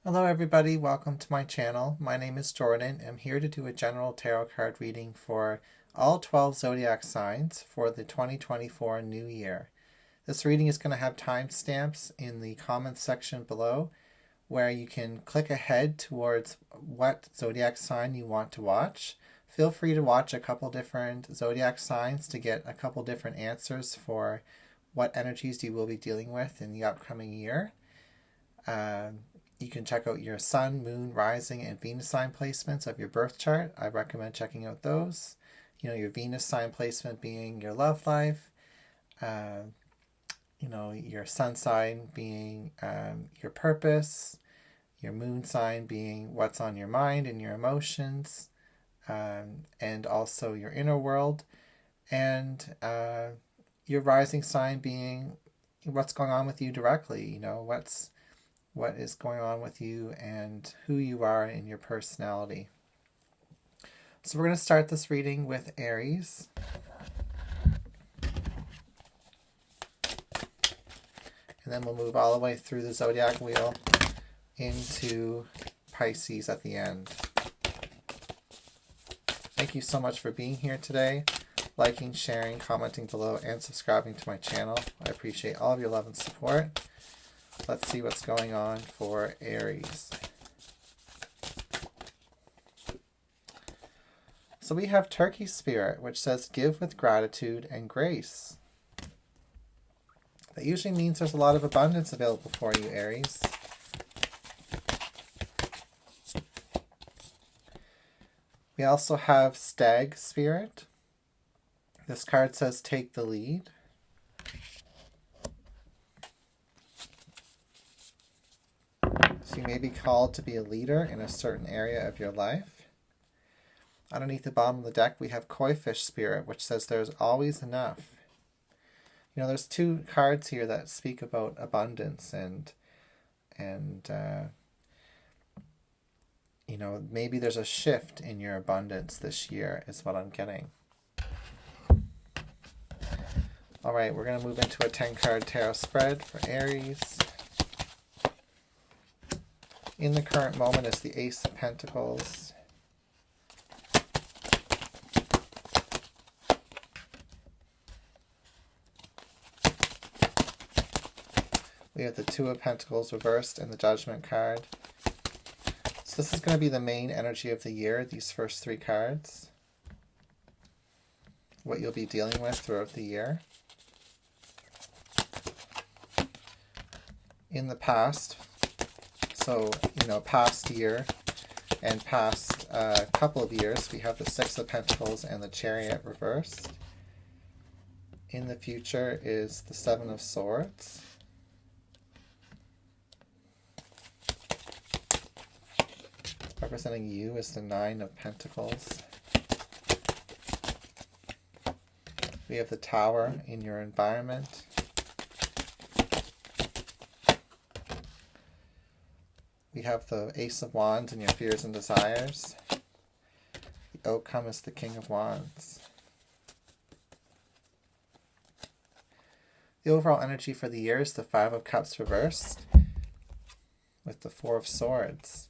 Hello everybody, welcome to my channel. My name is Jordan. I'm here to do a general tarot card reading for all 12 zodiac signs for the 2024 new year. This reading is going to have timestamps in the comments section below where you can click ahead towards what zodiac sign you want to watch. Feel free to watch a couple different zodiac signs to get a couple different answers for what energies you will be dealing with in the upcoming year. You can check out your sun, moon, rising, and Venus sign placements of your birth chart. I recommend checking out those. Your Venus sign placement being your love life. Your sun sign being your purpose. Your moon sign being what's on your mind and your emotions. And also your inner world. And your rising sign being what's going on with you directly. What is going on with you and who you are in your personality. So we're going to start this reading with Aries. And then we'll move all the way through the zodiac wheel into Pisces at the end. Thank you so much for being here today. Liking, sharing, commenting below, and subscribing to my channel. I appreciate all of your love and support. Let's see what's going on for Aries. So we have Turkey Spirit, which says give with gratitude and grace. That usually means there's a lot of abundance available for you, Aries. We also have Stag Spirit. This card says take the lead. So you may be called to be a leader in a certain area of your life. Underneath the bottom of the deck, we have Koi Fish Spirit, which says there's always enough. There's two cards here that speak about abundance and maybe there's a shift in your abundance this year is what I'm getting. All right, we're going to move into a 10-card tarot spread for Aries. In the current moment is the Ace of Pentacles. We have the Two of Pentacles reversed and the Judgment card. So this is going to be the main energy of the year, these first three cards. What you'll be dealing with throughout the year. In the past, so, past year and past couple of years, we have the Six of Pentacles and the Chariot reversed. In the future is the Seven of Swords. Representing you is the Nine of Pentacles. We have the Tower in your environment. We have the Ace of Wands in your fears and desires. The outcome is the King of Wands. The overall energy for the year is the Five of Cups reversed with the Four of Swords.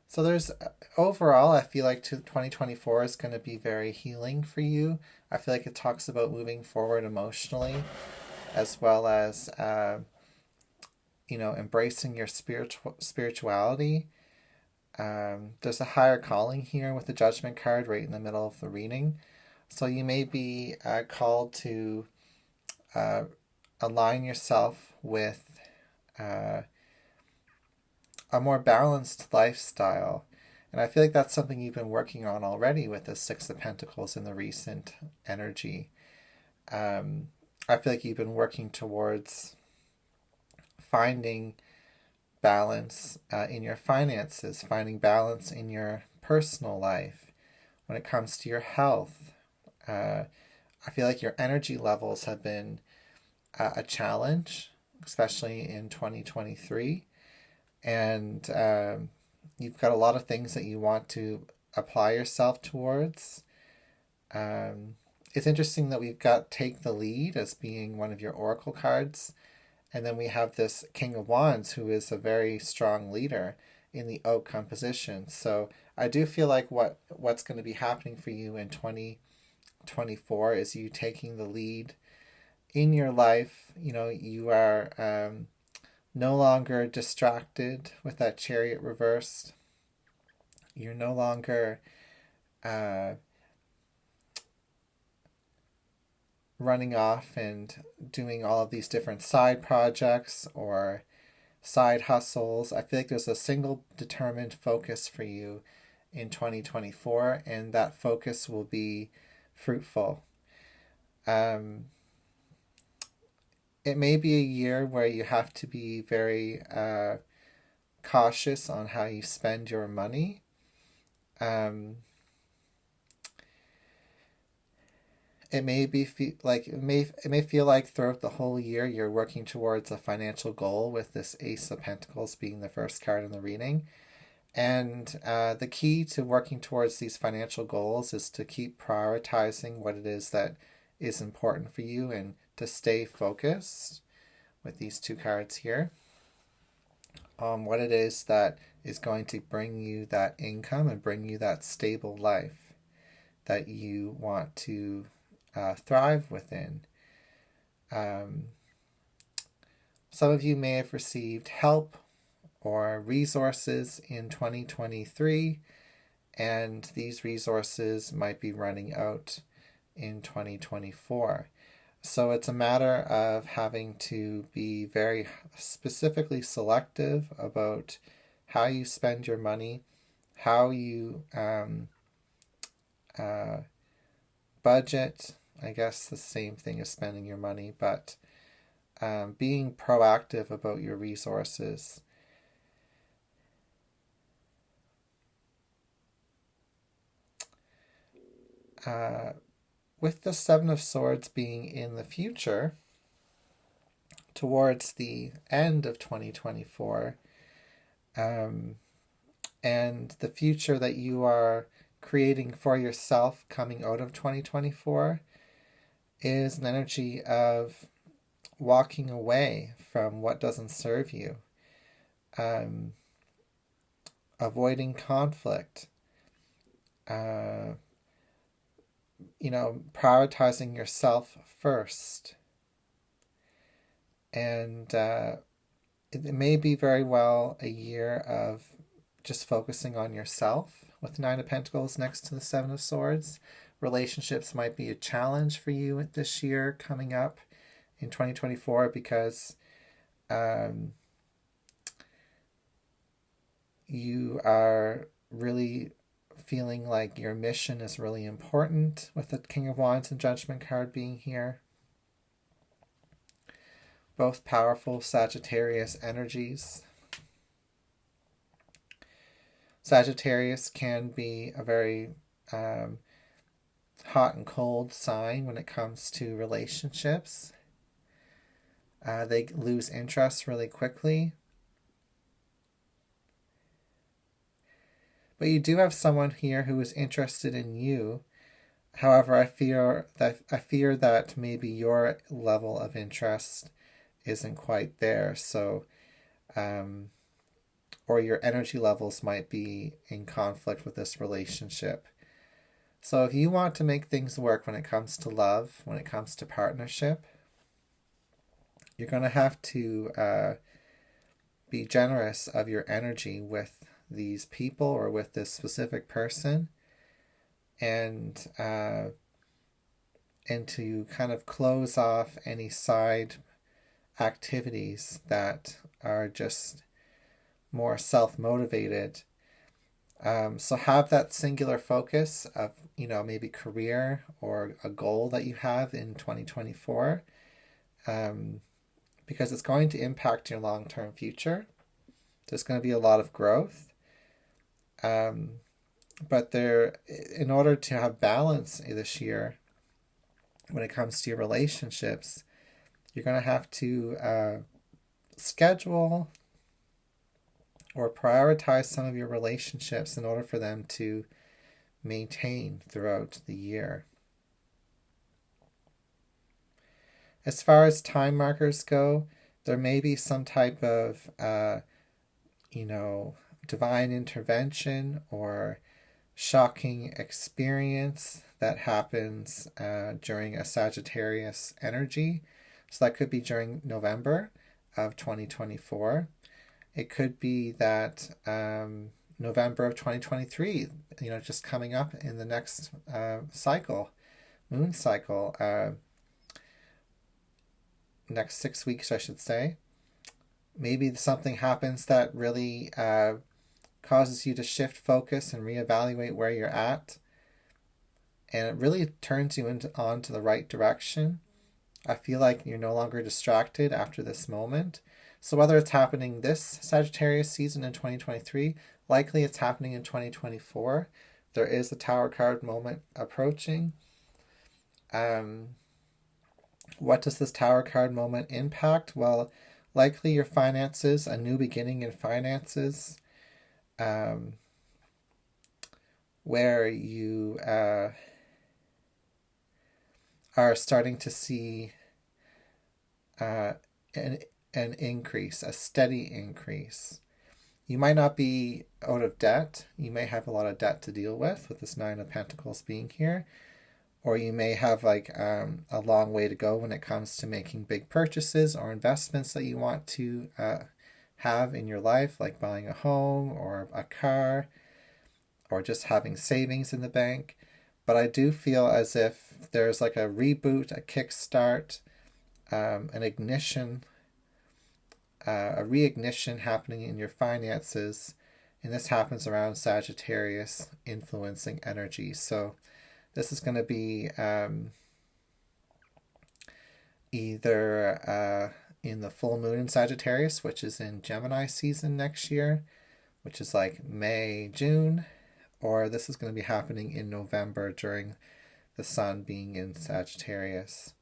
So overall, I feel like 2024 is going to be very healing for you. I feel like it talks about moving forward emotionally as well as embracing your spirituality. There's a higher calling here with the Judgment card right in the middle of the reading. So you may be called to align yourself with a more balanced lifestyle. And I feel like that's something you've been working on already with the Six of Pentacles in the recent energy. I feel like you've been working towards finding balance in your finances, finding balance in your personal life. When it comes to your health, I feel like your energy levels have been a challenge, especially in 2023. And you've got a lot of things that you want to apply yourself towards. It's interesting that we've got Take the Lead as being one of your oracle cards. And then we have this King of Wands, who is a very strong leader. in the outcome position. So I do feel like what's going to be happening for you in 2024 is you taking the lead in your life. You are no longer distracted with that Chariot reversed. You're no longer running off and doing all of these different side projects or side hustles. I feel like there's a single determined focus for you in 2024, and that focus will be fruitful. It may be a year where you have to be very cautious on how you spend your money. It may feel like throughout the whole year you're working towards a financial goal, with this Ace of Pentacles being the first card in the reading. And the key to working towards these financial goals is to keep prioritizing what it is that is important for you, and to stay focused with these two cards here on what it is that is going to bring you that income and bring you that stable life that you want to thrive within. Some of you may have received help or resources in 2023, and these resources might be running out in 2024. So it's a matter of having to be very specifically selective about how you spend your money, how you budget. I guess the same thing as spending your money, but being proactive about your resources. With the Seven of Swords being in the future, towards the end of 2024, and the future that you are creating for yourself coming out of 2024 is an energy of walking away from what doesn't serve you, avoiding conflict, prioritizing yourself first. And it may be very well a year of just focusing on yourself with Nine of Pentacles next to the Seven of Swords. Relationships might be a challenge for you this year coming up in 2024, because you are really feeling like your mission is really important, with the King of Wands and Judgment card being here. Both powerful Sagittarius energies. Sagittarius can be a very hot and cold sign when it comes to relationships. They lose interest really quickly. But you do have someone here who is interested in you. However, I fear that maybe your level of interest isn't quite there. So, or your energy levels might be in conflict with this relationship. So if you want to make things work when it comes to love, when it comes to partnership, you're going to have to be generous of your energy with these people or with this specific person, and to kind of close off any side activities that are just more self-motivated. So have that singular focus of, maybe career or a goal that you have in 2024, because it's going to impact your long-term future. There's going to be a lot of growth. But in order to have balance this year, when it comes to your relationships, you're going to have to schedule or prioritize some of your relationships in order for them to maintain throughout the year. As far as time markers go, there may be some type of, divine intervention or shocking experience that happens during a Sagittarius energy. So that could be during November of 2024. It could be that November of 2023, just coming up in the next cycle, moon cycle, next 6 weeks, I should say. Maybe something happens that really causes you to shift focus and reevaluate where you're at, and it really turns you onto the right direction. I feel like you're no longer distracted after this moment. So whether it's happening this Sagittarius season in 2023, likely it's happening in 2024. There is a Tower card moment approaching. What does this Tower card moment impact? Well, likely your finances, a new beginning in finances, where you are starting to see an increase, a steady increase. You might not be out of debt. You may have a lot of debt to deal with this Nine of Pentacles being here. Or you may have a long way to go when it comes to making big purchases or investments that you want to have in your life, like buying a home or a car, or just having savings in the bank. But I do feel as if there's a reboot, a kickstart, an ignition, a reignition happening in your finances. And this happens around Sagittarius influencing energy. So this is going to be either in the full moon in Sagittarius, which is in Gemini season next year, which is May, June, or this is going to be happening in November during the sun being in Sagittarius.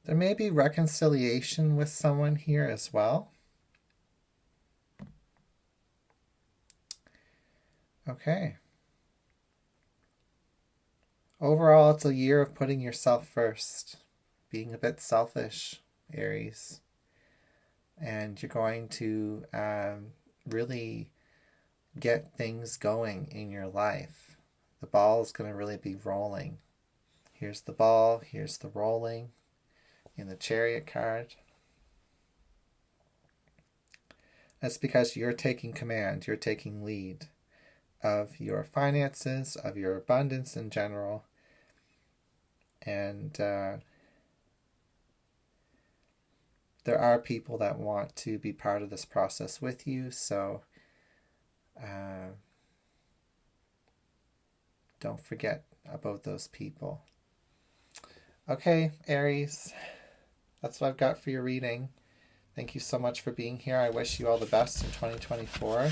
There may be reconciliation with someone here as well. Okay. Overall, it's a year of putting yourself first, being a bit selfish, Aries. And you're going to really get things going in your life. The ball is going to really be rolling. Here's the ball, here's the rolling. In the Chariot card. That's because you're taking command, you're taking lead of your finances, of your abundance in general. And there are people that want to be part of this process with you, so don't forget about those people. Okay, Aries. That's what I've got for your reading. Thank you so much for being here. I wish you all the best in 2024.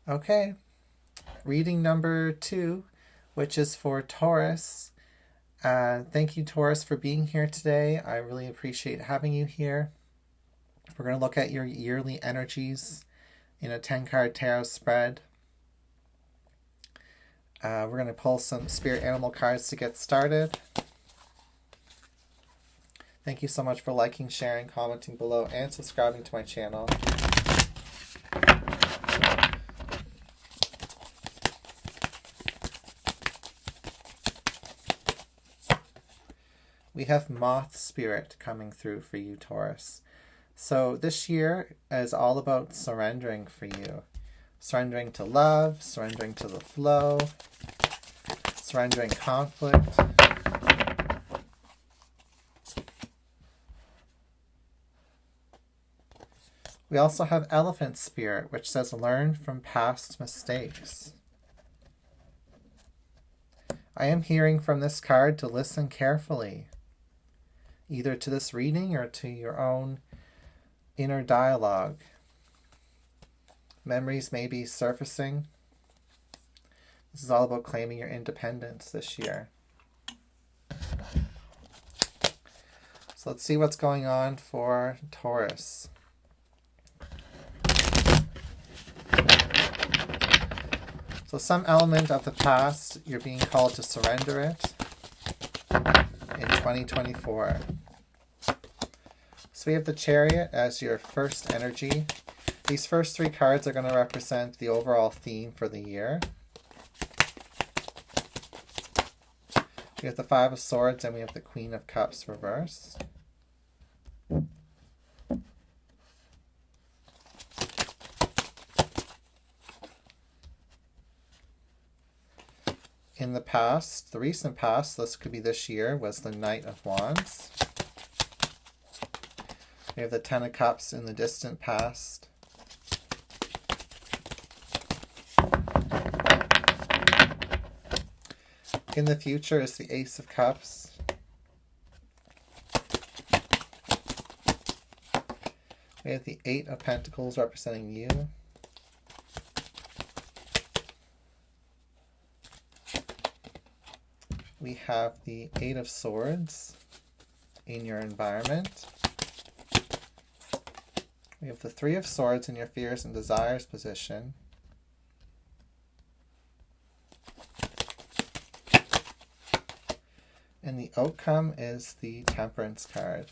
Okay, reading number 2, which is for Taurus. Thank you, Taurus, for being here today. I really appreciate having you here. We're going to look at your yearly energies in a 10-card tarot spread. We're going to pull some spirit animal cards to get started. Thank you so much for liking, sharing, commenting below, and subscribing to my channel. We have Moth Spirit coming through for you, Taurus. So this year is all about surrendering for you. Surrendering to love, surrendering to the flow, surrendering conflict. We also have Elephant Spirit, which says learn from past mistakes. I am hearing from this card to listen carefully, either to this reading or to your own inner dialogue. Memories may be surfacing. This is all about claiming your independence this year. So let's see what's going on for Taurus. So some element of the past, you're being called to surrender it in 2024. So we have the Chariot as your first energy. These first three cards are going to represent the overall theme for the year. We have the Five of Swords and we have the Queen of Cups reversed. In the past, the recent past, this could be this year, was the Knight of Wands. We have the Ten of Cups in the distant past. In the future is the Ace of Cups. We have the Eight of Pentacles representing you. We have the Eight of Swords in your environment. We have the Three of Swords in your fears and desires position. And the outcome is the Temperance card.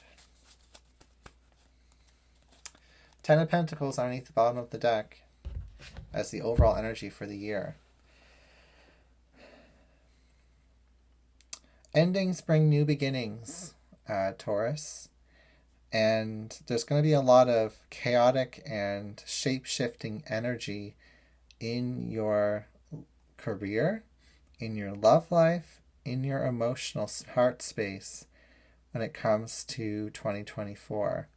Ten of Pentacles underneath the bottom of the deck as the overall energy for the year. Endings bring new beginnings, Taurus. And there's going to be a lot of chaotic and shape-shifting energy in your career, in your love life, in your emotional heart space when it comes to 2024.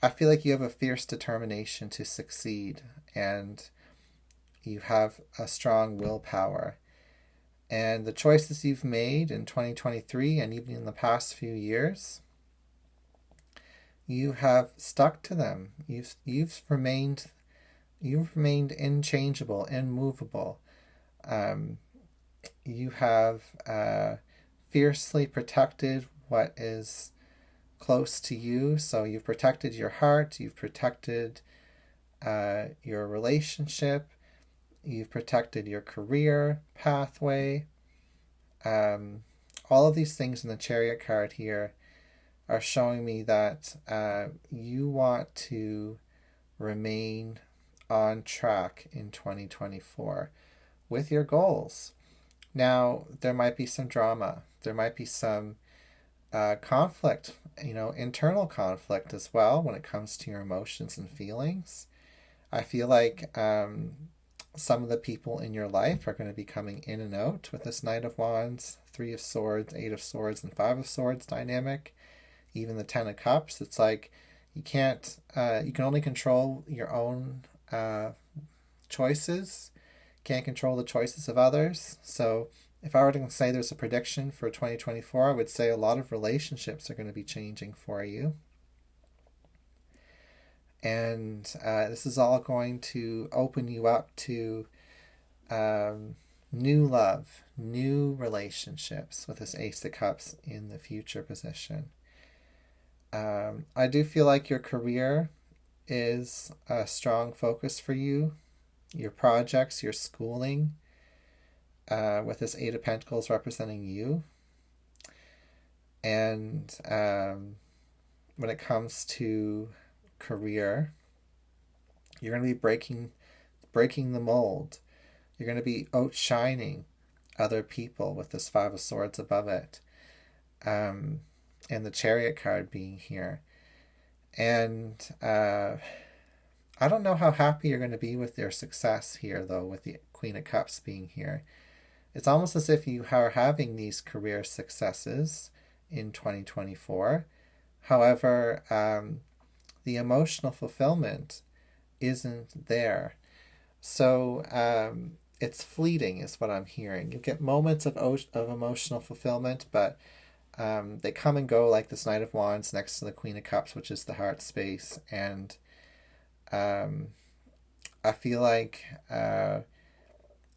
I feel like you have a fierce determination to succeed and you have a strong willpower. And the choices you've made in 2023 and even in the past few years, you have stuck to them. You've remained inchangeable, immovable. You have fiercely protected what is close to you. So you've protected your heart. You've protected your relationship. You've protected your career pathway. All of these things in the Chariot card here are showing me that you want to remain on track in 2024 with your goals. Now, there might be some drama. There might be some conflict, internal conflict as well when it comes to your emotions and feelings. I feel like some of the people in your life are going to be coming in and out with this Knight of Wands, Three of Swords, Eight of Swords, and Five of Swords dynamic. Even the Ten of Cups. It's like you can't, you can only control your own choices. Can't control the choices of others. So if I were to say there's a prediction for 2024, I would say a lot of relationships are going to be changing for you. And this is all going to open you up to new love, new relationships with this Ace of Cups in the future position. I do feel like your career is a strong focus for you. Your projects, your schooling, with this Eight of Pentacles representing you. And when it comes to career, you're going to be breaking the mold. You're going to be outshining other people with this Five of Swords above it. And the Chariot card being here. And I don't know how happy you're going to be with your success here, though, with the Queen of Cups being here. It's almost as if you are having these career successes in 2024. However, the emotional fulfillment isn't there. So it's fleeting is what I'm hearing. You get moments of emotional fulfillment, but they come and go like this Knight of Wands next to the Queen of Cups, which is the heart space. And I feel like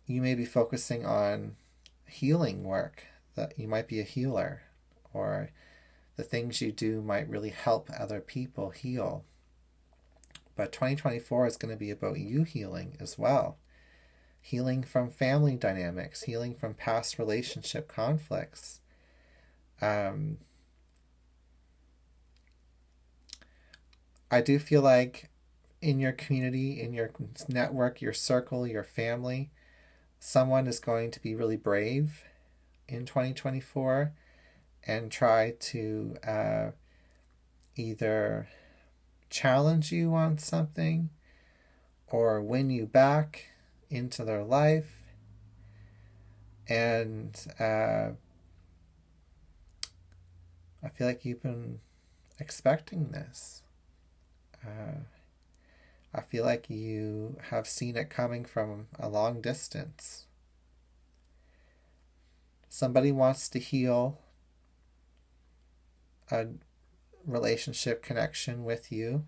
you may be focusing on healing work, that you might be a healer, or the things you do might really help other people heal. But 2024 is going to be about you healing as well. Healing from family dynamics, healing from past relationship conflicts. I do feel like in your community, in your network, your circle, your family, someone is going to be really brave in 2024 and try to either challenge you on something or win you back into their life. And I feel like you've been expecting this. I feel like you have seen it coming from a long distance. Somebody wants to heal a relationship connection with you.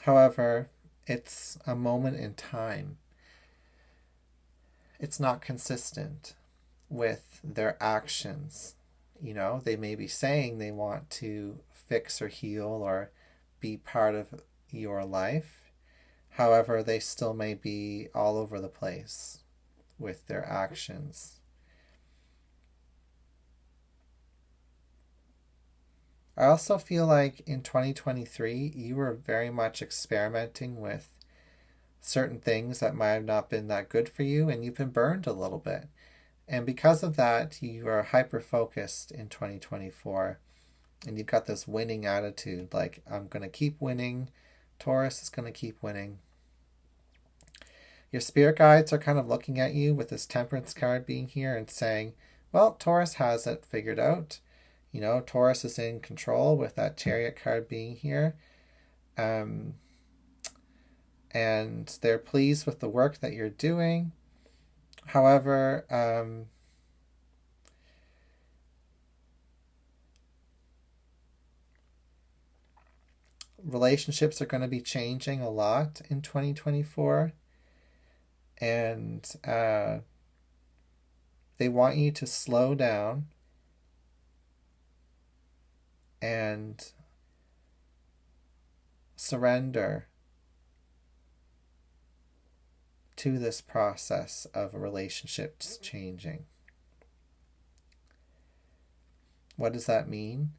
However, it's a moment in time. It's not consistent with their actions. You know, they may be saying they want to fix or heal or be part of your life. However, they still may be all over the place with their actions. I also feel like in 2023, you were very much experimenting with certain things that might have not been that good for you, and you've been burned a little bit. And because of that, you are hyper-focused in 2024, and you've got this winning attitude, like, I'm going to keep winning, Taurus is going to keep winning. Your spirit guides are kind of looking at you with this Temperance card being here and saying, well, Taurus has it figured out. You know, Taurus is in control with that Chariot card being here. And they're pleased with the work that you're doing. However, relationships are going to be changing a lot in 2024. And they want you to slow down and surrender to this process of relationships changing. What does that mean?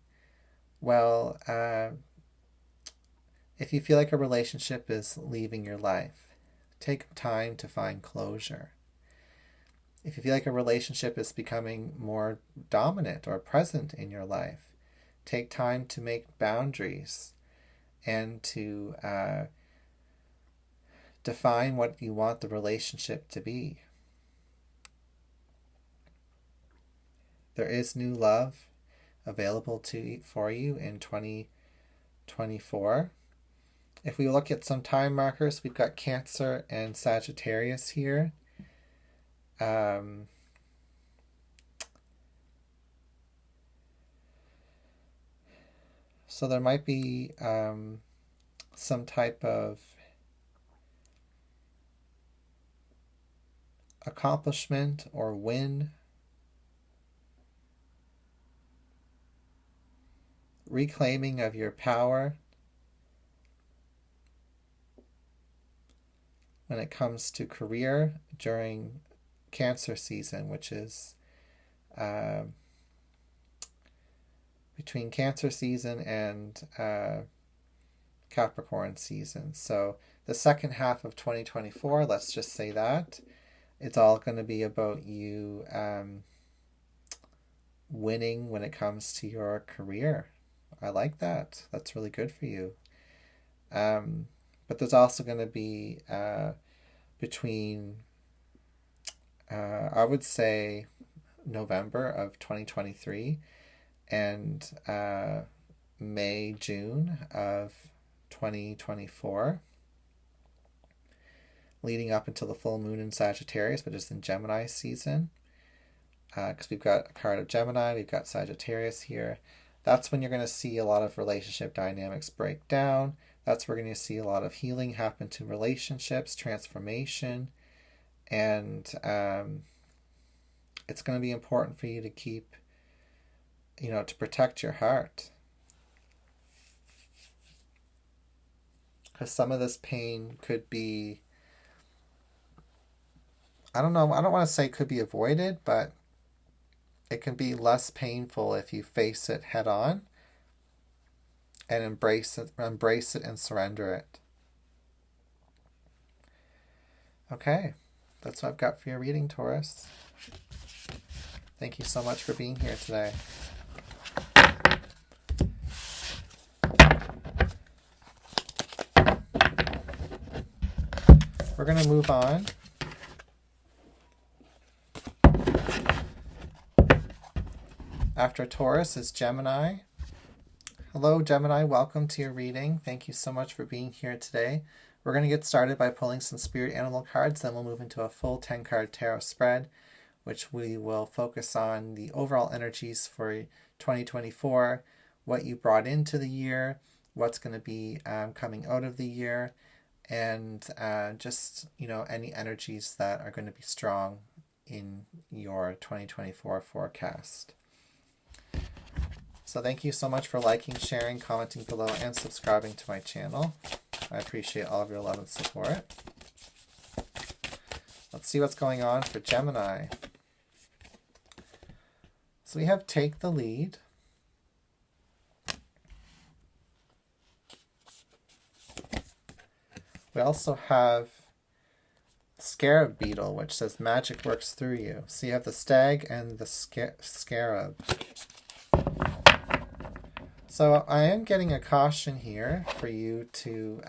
Well, if you feel like a relationship is leaving your life, take time to find closure. If you feel like a relationship is becoming more dominant or present in your life, take time to make boundaries and to define what you want the relationship to be. There is new love available for you in 2024. If we look at some time markers, we've got Cancer and Sagittarius here. So there might be some type of accomplishment or win, reclaiming of your power when it comes to career during Cancer season, which is between Cancer season and Capricorn season. So the second half of 2024, let's just say that, it's all going to be about you winning when it comes to your career. I like that. That's really good for you. But there's also going to be between, I would say, November of 2023 and May, June of 2024, leading up until the full moon in Sagittarius, but just in Gemini season. Because we've got a card of Gemini, we've got Sagittarius here. That's when you're going to see a lot of relationship dynamics break down. That's where we're going to see a lot of healing happen to relationships, transformation. And it's going to be important for you to keep, to protect your heart. Because some of this pain could be, I don't know, I don't want to say could be avoided, but it can be less painful if you face it head on and embrace it and surrender it. Okay, that's what I've got for your reading, Taurus. Thank you so much for being here today. We're going to move on. After Taurus is Gemini. Hello, Gemini. Welcome to your reading. Thank you so much for being here today. We're going to get started by pulling some spirit animal cards. Then we'll move into a full 10-card tarot spread, which we will focus on the overall energies for 2024, what you brought into the year, what's going to be coming out of the year, and just, any energies that are going to be strong in your 2024 forecast. So thank you so much for liking, sharing, commenting below, and subscribing to my channel. I appreciate all of your love and support. Let's see what's going on for Gemini. So we have Take the Lead. We also have Scarab Beetle, which says magic works through you. So you have the Stag and the Scarab. So I am getting a caution here for you to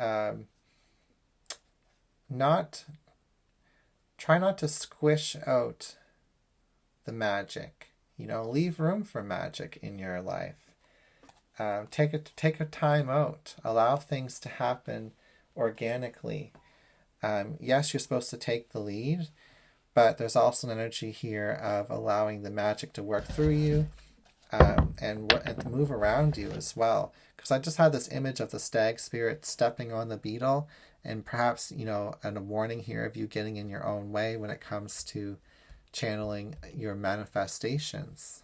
try not to squish out the magic. Leave room for magic in your life. Take a time out. Allow things to happen organically. Yes, you're supposed to take the lead, but there's also an energy here of allowing the magic to work through you. And to move around you as well. Because I just had this image of the stag spirit stepping on the beetle, and perhaps, and a warning here of you getting in your own way when it comes to channeling your manifestations.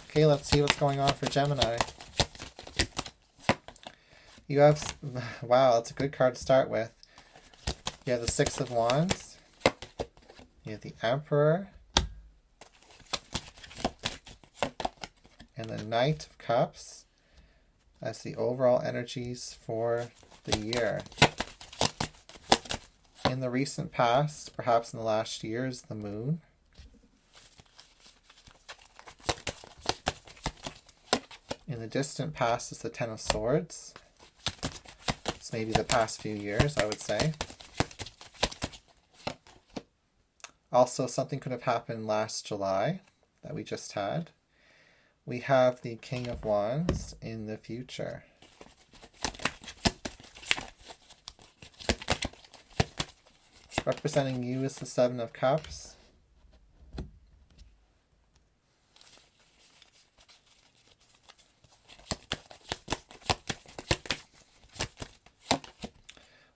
Okay, let's see what's going on for Gemini. You have, wow, that's a good card to start with. You have the Six of Wands. You have the Emperor. And the Knight of Cups. That's the overall energies for the year. In the recent past, perhaps in the last year, is the Moon. In the distant past is the Ten of Swords. It's maybe the past few years, I would say. Also, something could have happened last July that we just had. We have the King of Wands in the future. Representing you is the Seven of Cups.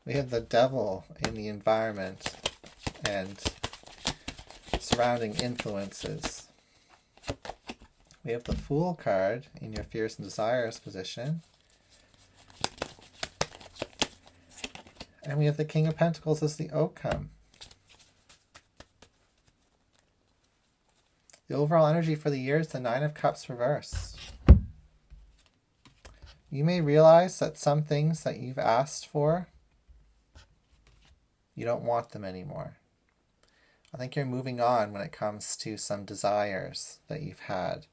We have the Devil in the environment and surrounding influences. We have the Fool card in your fears and desires position. And we have the King of Pentacles as the outcome. The overall energy for the year is the Nine of Cups reversed. You may realize that some things that you've asked for, you don't want them anymore. I think you're moving on when it comes to some desires that you've had.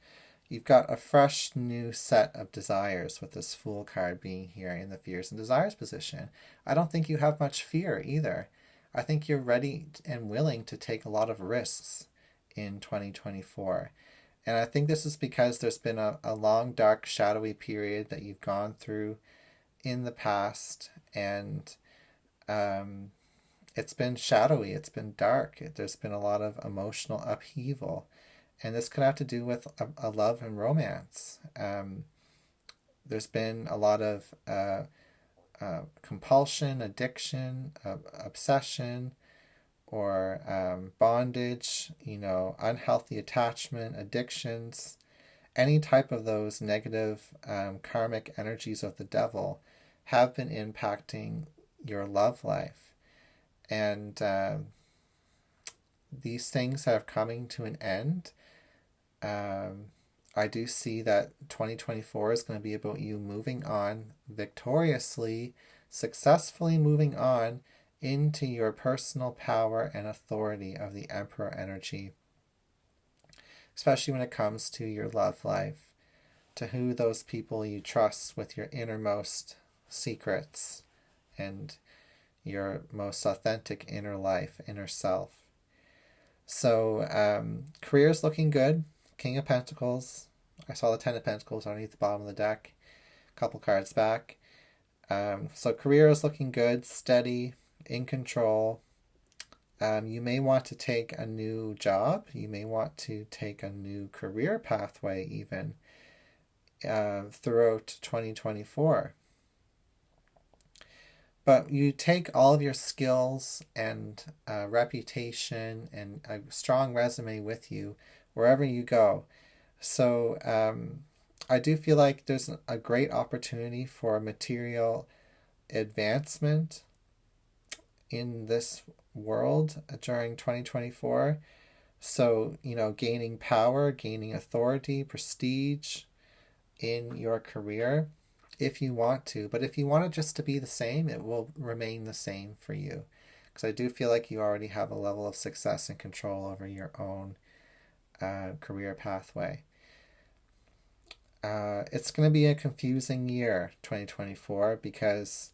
You've got a fresh new set of desires with this Fool card being here in the fears and desires position. I don't think you have much fear either. I think you're ready and willing to take a lot of risks in 2024. And I think this is because there's been a long, dark, shadowy period that you've gone through in the past. And it's been shadowy, it's been dark, there's been a lot of emotional upheaval. And this could have to do with a love and romance. There's been a lot of compulsion, addiction, obsession, or bondage, unhealthy attachment, addictions, any type of those negative karmic energies of the devil have been impacting your love life. And these things are coming to an end. I do see that 2024 is going to be about you moving on victoriously, successfully moving on into your personal power and authority of the Emperor energy, especially when it comes to your love life, to who those people you trust with your innermost secrets and your most authentic inner life, inner self. So career is looking good. King of Pentacles. I saw the Ten of Pentacles underneath the bottom of the deck, a couple cards back. So career is looking good, steady, in control. You may want to take a new job. You may want to take a new career pathway even throughout 2024. But you take all of your skills and reputation and a strong resume with you wherever you go. So I do feel like there's a great opportunity for material advancement in this world during 2024. So, gaining power, gaining authority, prestige in your career if you want to. But if you want it just to be the same, it will remain the same for you. Because I do feel like you already have a level of success and control over your own career pathway. It's going to be a confusing year, 2024, because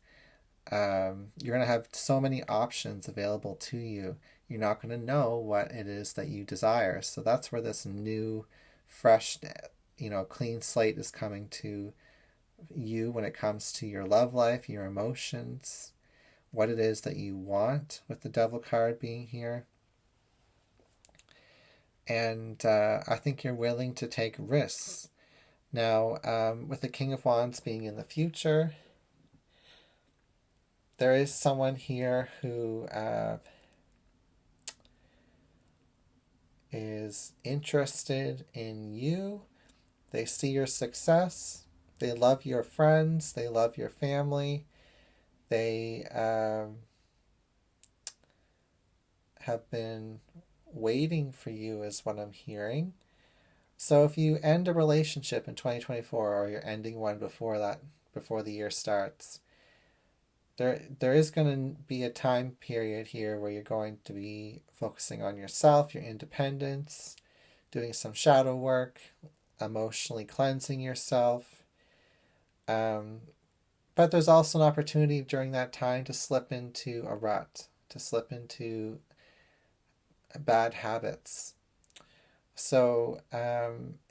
you're going to have so many options available to you. You're not going to know what it is that you desire. So that's where this new, fresh, clean slate is coming to you when it comes to your love life, your emotions, what it is that you want, with the Devil card being here. And I think you're willing to take risks. Now, with the King of Wands being in the future, there is someone here who is interested in you. They see your success. They love your friends. They love your family. They have been waiting for you, is what I'm hearing. So if you end a relationship in 2024, or you're ending one before the year starts, there is going to be a time period here where you're going to be focusing on yourself, your independence, doing some shadow work, emotionally cleansing yourself. But there's also an opportunity during that time to slip into a rut, to slip into bad habits. So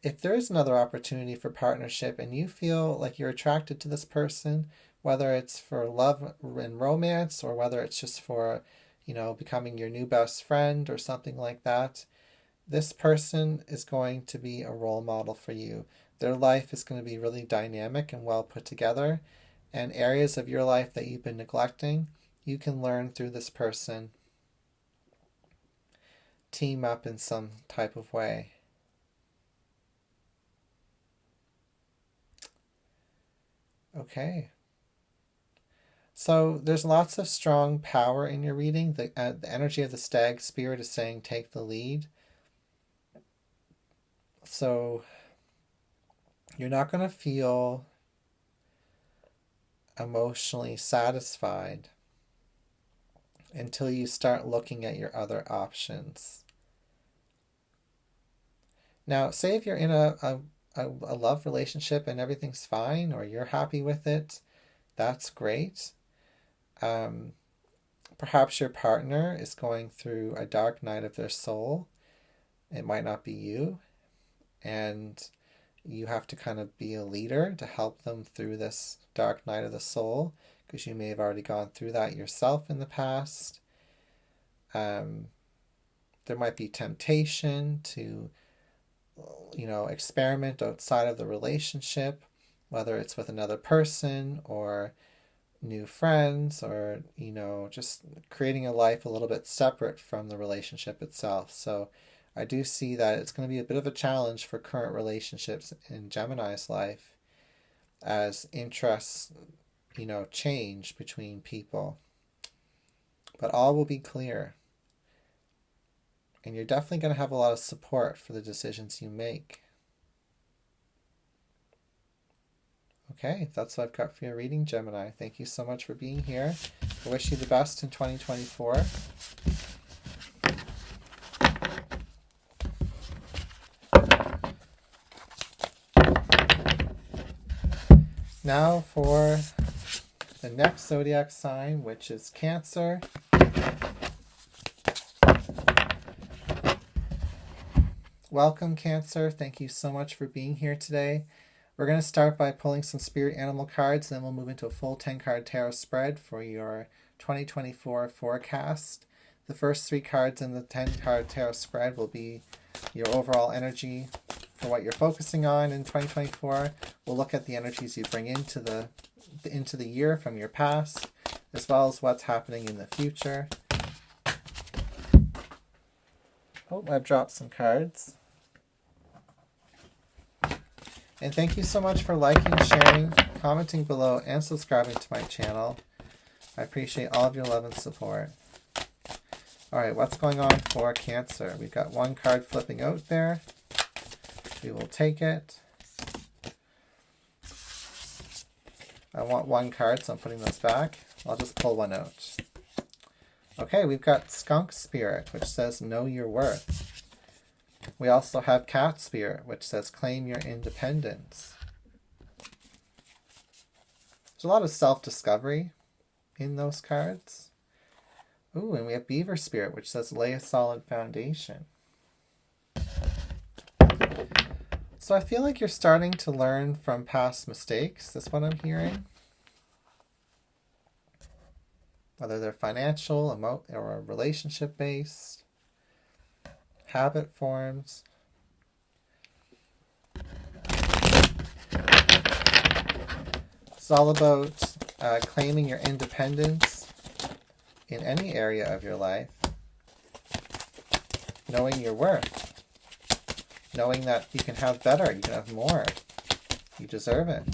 if there is another opportunity for partnership and you feel like you're attracted to this person, whether it's for love and romance, or whether it's just for, becoming your new best friend or something like that, this person is going to be a role model for you. Their life is going to be really dynamic and well put together, and areas of your life that you've been neglecting, you can learn through this person. Team up in some type of way. Okay. So there's lots of strong power in your reading. The energy of the stag spirit is saying take the lead. So you're not going to feel emotionally satisfied until you start looking at your other options. Now, say if you're in a love relationship and everything's fine, or you're happy with it, that's great. Perhaps your partner is going through a dark night of their soul. It might not be you. And you have to kind of be a leader to help them through this dark night of the soul, because you may have already gone through that yourself in the past. There might be temptation to, experiment outside of the relationship, whether it's with another person or new friends, or, just creating a life a little bit separate from the relationship itself. So I do see that it's going to be a bit of a challenge for current relationships in Gemini's life as interests, change between people. But all will be clear. And you're definitely going to have a lot of support for the decisions you make. Okay, that's what I've got for your reading, Gemini. Thank you so much for being here. I wish you the best in 2024. Now for the next zodiac sign, which is Cancer. Welcome, Cancer. Thank you so much for being here today. We're going to start by pulling some spirit animal cards, and then we'll move into a full 10-card tarot spread for your 2024 forecast. The first 3 cards in the 10-card tarot spread will be your overall energy for what you're focusing on in 2024. We'll look at the energies you bring into the year from your past, as well as what's happening in the future. Oh, I've dropped some cards. And thank you so much for liking, sharing, commenting below, and subscribing to my channel. I appreciate all of your love and support. Alright, what's going on for Cancer? We've got 1 card flipping out there. We will take it. I want 1 card, so I'm putting those back. I'll just pull 1 out. Okay, we've got Skunk Spirit, which says know your worth. We also have Cat Spirit, which says claim your independence. There's a lot of self-discovery in those cards. Ooh, and we have Beaver Spirit, which says lay a solid foundation. So I feel like you're starting to learn from past mistakes. That's what I'm hearing. Whether they're financial, or relationship-based, habit forms. It's all about claiming your independence in any area of your life, knowing your worth, knowing that you can have better, you can have more, you deserve it.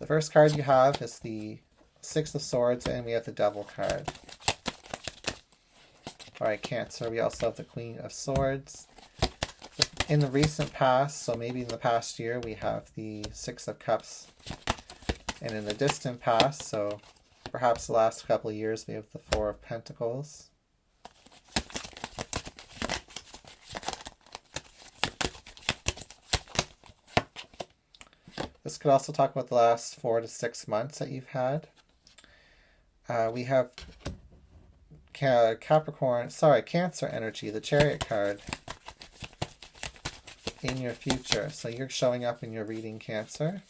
The first card you have is the 6 of Swords, and we have the Devil card. Alright, Cancer, we also have the Queen of Swords. In the recent past, so maybe in the past year, we have the 6 of Cups. And in the distant past, so perhaps the last couple of years, we have the 4 of Pentacles. This could also talk about the last 4 to 6 months that you've had. We have Cancer energy, the Chariot card, in your future. So you're showing up in your reading, Cancer.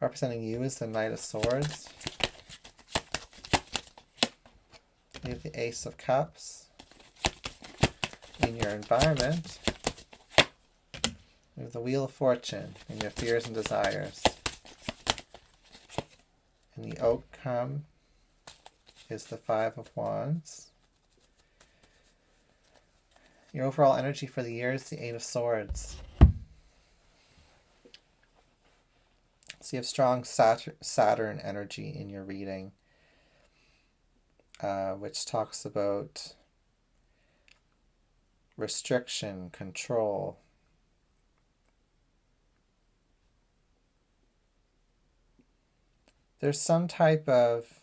Representing you is the Knight of Swords. You have the Ace of Cups. In your environment, you have the Wheel of Fortune in your fears and desires. And the outcome is the 5 of Wands. Your overall energy for the year is the 8 of Swords. So you have strong Saturn energy in your reading, which talks about restriction, control. There's some type of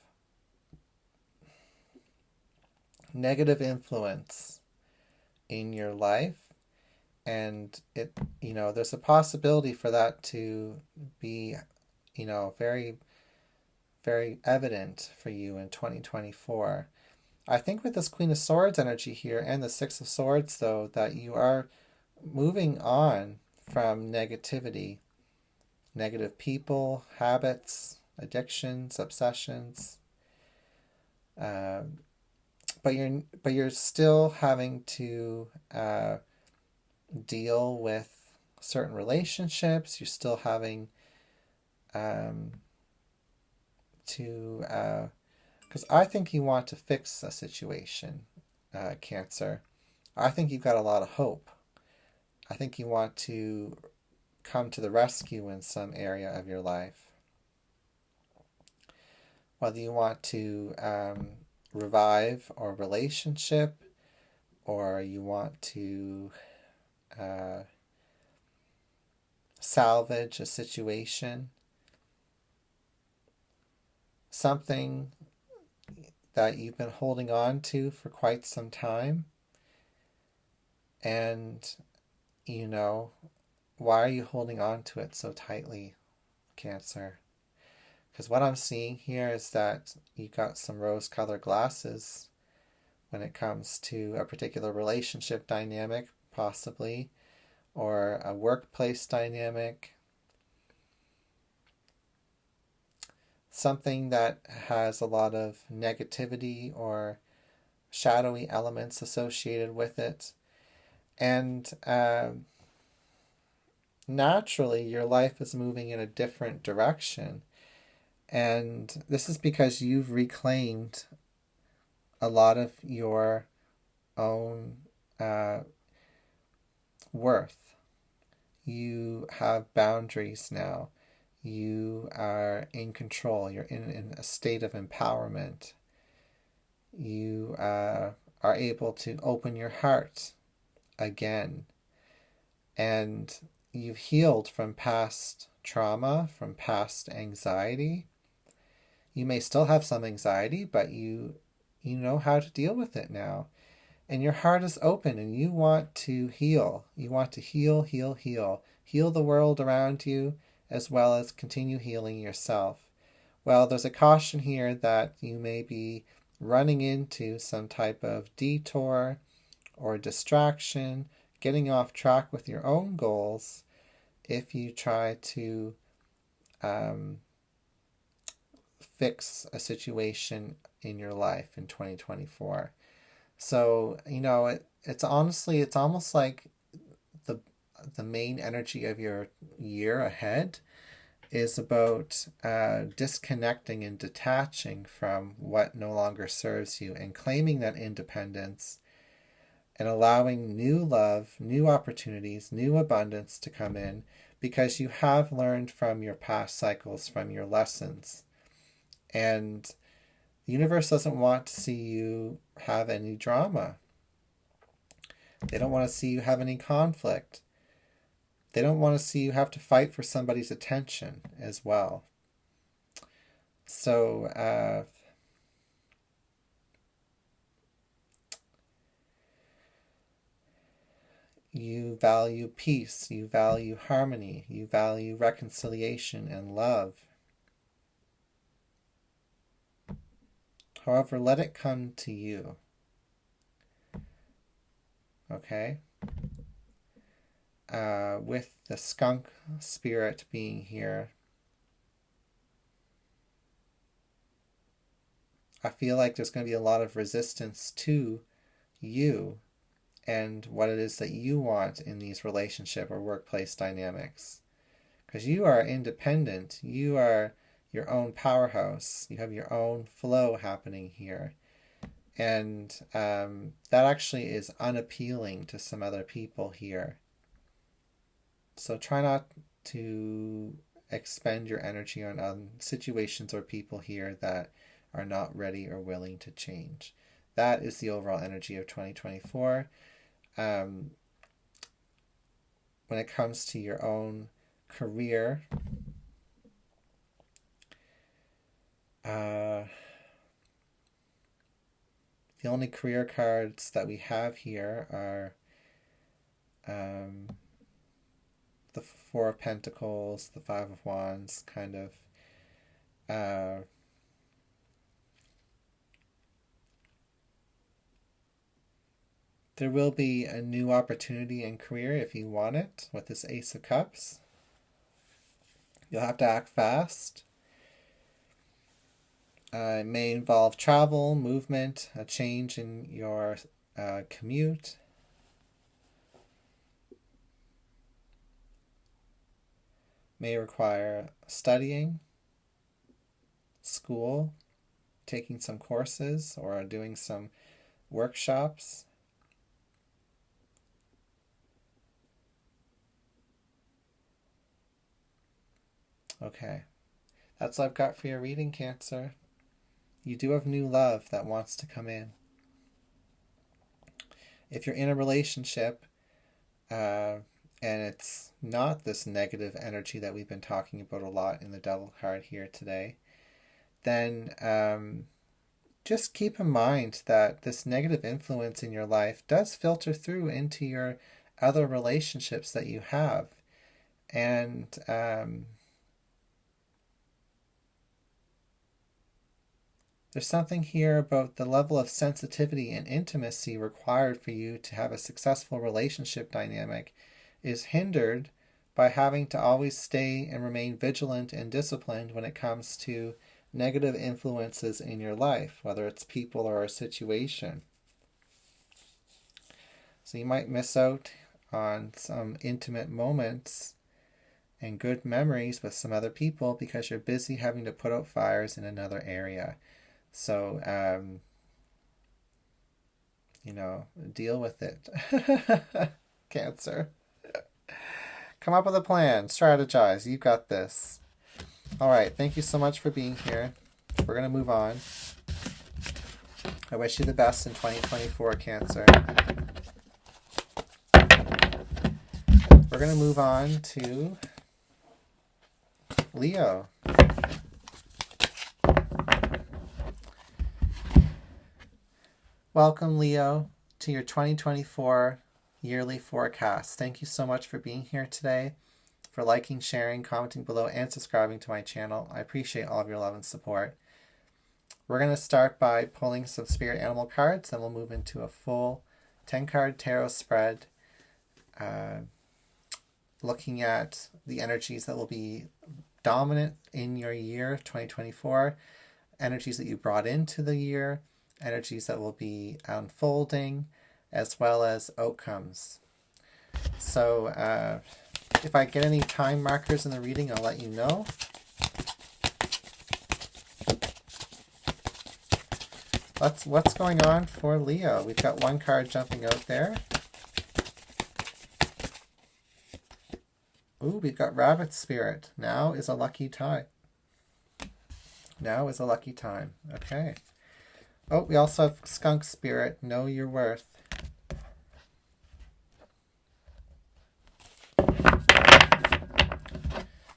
negative influence in your life, and there's a possibility for that to be, very, very evident for you in 2024. I think with this Queen of Swords energy here and the 6 of Swords, though, that you are moving on from negative people, habits, addictions, obsessions. But you're still having to deal with certain relationships. You're still having to because I think you want to fix a situation, Cancer. I think you've got a lot of hope. I think you want to come to the rescue in some area of your life. Whether you want to revive a relationship, or you want to salvage a situation, something that you've been holding on to for quite some time. And, why are you holding on to it so tightly, Cancer? Because what I'm seeing here is that you got some rose-colored glasses when it comes to a particular relationship dynamic, possibly, or a workplace dynamic. Something that has a lot of negativity or shadowy elements associated with it. And naturally, your life is moving in a different direction. And this is because you've reclaimed a lot of your own worth. You have boundaries now. You are in control. You're in a state of empowerment. You are able to open your heart again. And you've healed from past trauma, from past anxiety. You may still have some anxiety, but you know how to deal with it now. And your heart is open and you want to heal. You want to heal, heal, heal. Heal the world around you as well as continue healing yourself. Well, there's a caution here that you may be running into some type of detour or distraction, getting off track with your own goals if you try to fix a situation in your life in 2024. So, it's almost like the main energy of your year ahead is about disconnecting and detaching from what no longer serves you and claiming that independence and allowing new love, new opportunities, new abundance to come in because you have learned from your past cycles, from your lessons. And the universe doesn't want to see you have any drama. They don't want to see you have any conflict. They don't want to see you have to fight for somebody's attention as well. So, you value peace, you value harmony, you value reconciliation and love. However, let it come to you. Okay? With the skunk spirit being here, I feel like there's going to be a lot of resistance to you and what it is that you want in these relationship or workplace dynamics. Because you are independent. You are your own powerhouse. You have your own flow happening here. And that actually is unappealing to some other people here. So try not to expend your energy on situations or people here that are not ready or willing to change. That is the overall energy of 2024. When it comes to your own career, the only career cards that we have here are the Four of Pentacles, the Five of Wands, kind of there will be a new opportunity in career if you want it with this Ace of Cups. You'll have to act fast. It may involve travel, movement, a change in your commute. May require studying, school, taking some courses, or doing some workshops. Okay, that's all I've got for your reading, Cancer. You do have new love that wants to come in. If you're in a relationship, and it's not this negative energy that we've been talking about a lot in the Devil card here today, then just keep in mind that this negative influence in your life does filter through into your other relationships that you have. And there's something here about the level of sensitivity and intimacy required for you to have a successful relationship dynamic is hindered by having to always stay and remain vigilant and disciplined when it comes to negative influences in your life, whether it's people or a situation. So you might miss out on some intimate moments and good memories with some other people because you're busy having to put out fires in another area. So, deal with it. Cancer. Come up with a plan. Strategize. You've got this. All right. Thank you so much for being here. We're going to move on. I wish you the best in 2024, Cancer. We're going to move on to Leo. Welcome, Leo, to your 2024 yearly forecast. Thank you so much for being here today, for liking, sharing, commenting below, and subscribing to my channel. I appreciate all of your love and support. We're going to start by pulling some spirit animal cards, then we'll move into a full 10-card tarot spread, looking at the energies that will be dominant in your year 2024, energies that you brought into the year, energies that will be unfolding, as well as outcomes. So if I get any time markers in the reading, I'll let you know. What's going on for Leo? We've got one card jumping out there. Ooh, we've got Rabbit Spirit. Now is a lucky time. Now is a lucky time. Okay. Oh, we also have Skunk Spirit. Know your worth.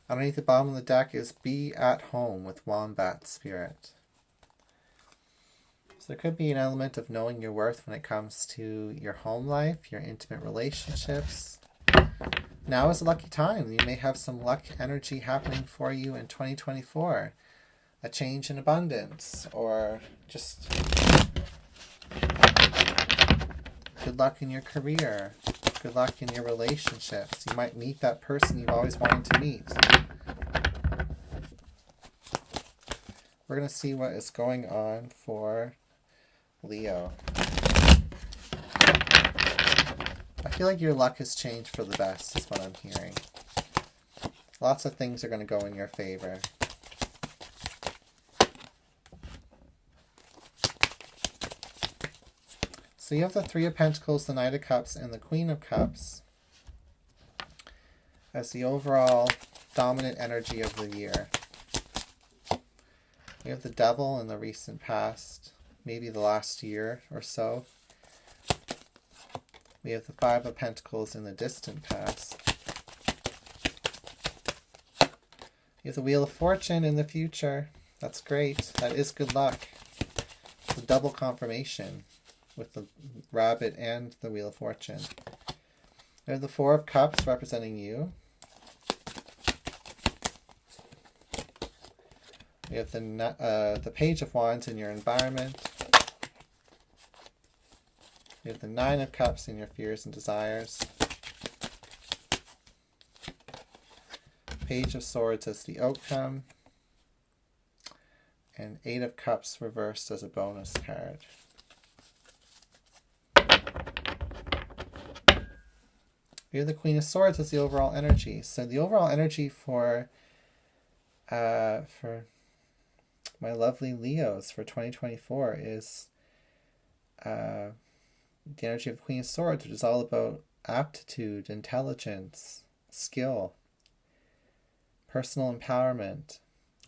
Underneath the bottom of the deck is Be at Home with Wombat Spirit. So there could be an element of knowing your worth when it comes to your home life, your intimate relationships. Now is a lucky time. You may have some luck energy happening for you in 2024. A change in abundance, or just good luck in your career, good luck in your relationships. You might meet that person you've always wanted to meet. We're going to see what is going on for Leo. I feel like your luck has changed for the best, is what I'm hearing. Lots of things are going to go in your favor. So you have the Three of Pentacles, the Knight of Cups, and the Queen of Cups as the overall dominant energy of the year. We have the Devil in the recent past, maybe the last year or so. We have the Five of Pentacles in the distant past. You have the Wheel of Fortune in the future. That's great. That is good luck. It's a double confirmation with the Rabbit and the Wheel of Fortune. We have the Four of Cups representing you. We have the Page of Wands in your environment. We have the Nine of Cups in your fears and desires. Page of Swords as the outcome. and 8 of Cups reversed as a bonus card. We have the Queen of Swords as the overall energy. So the overall energy for my lovely Leos for 2024 is the energy of the Queen of Swords, which is all about aptitude, intelligence, skill, personal empowerment,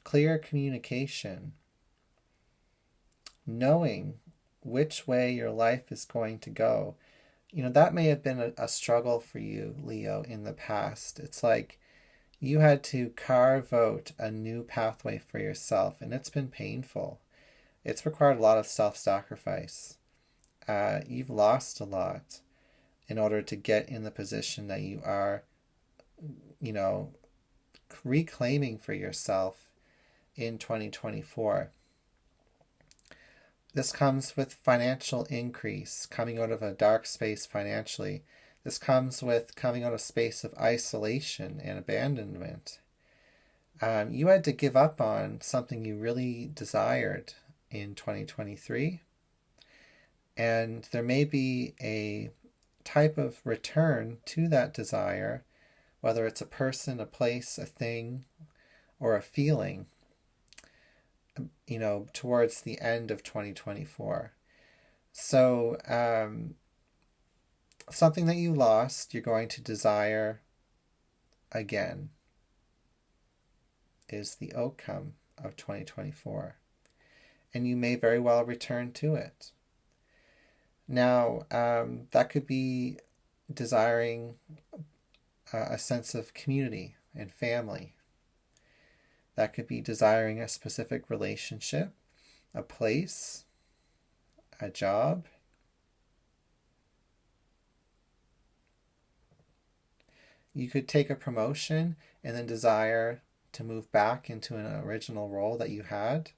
clear communication, knowing which way your life is going to go. You know, that may have been a struggle for you, Leo, in the past. It's like you had to carve out a new pathway for yourself, and it's been painful. It's required a lot of self-sacrifice. You've lost a lot in order to get in the position that you are, you know, reclaiming for yourself in 2024. This comes with financial increase, coming out of a dark space financially. This comes with coming out of a space of isolation and abandonment. You had to give up on something you really desired in 2023. And there may be a type of return to that desire, whether it's a person, a place, a thing, or a feeling, you know, towards the end of 2024. So something that you lost, you're going to desire again, is the outcome of 2024. And you may very well return to it. Now, that could be desiring a sense of community and family. That could be desiring a specific relationship, a place, a job. You could take a promotion and then desire to move back into an original role that you had.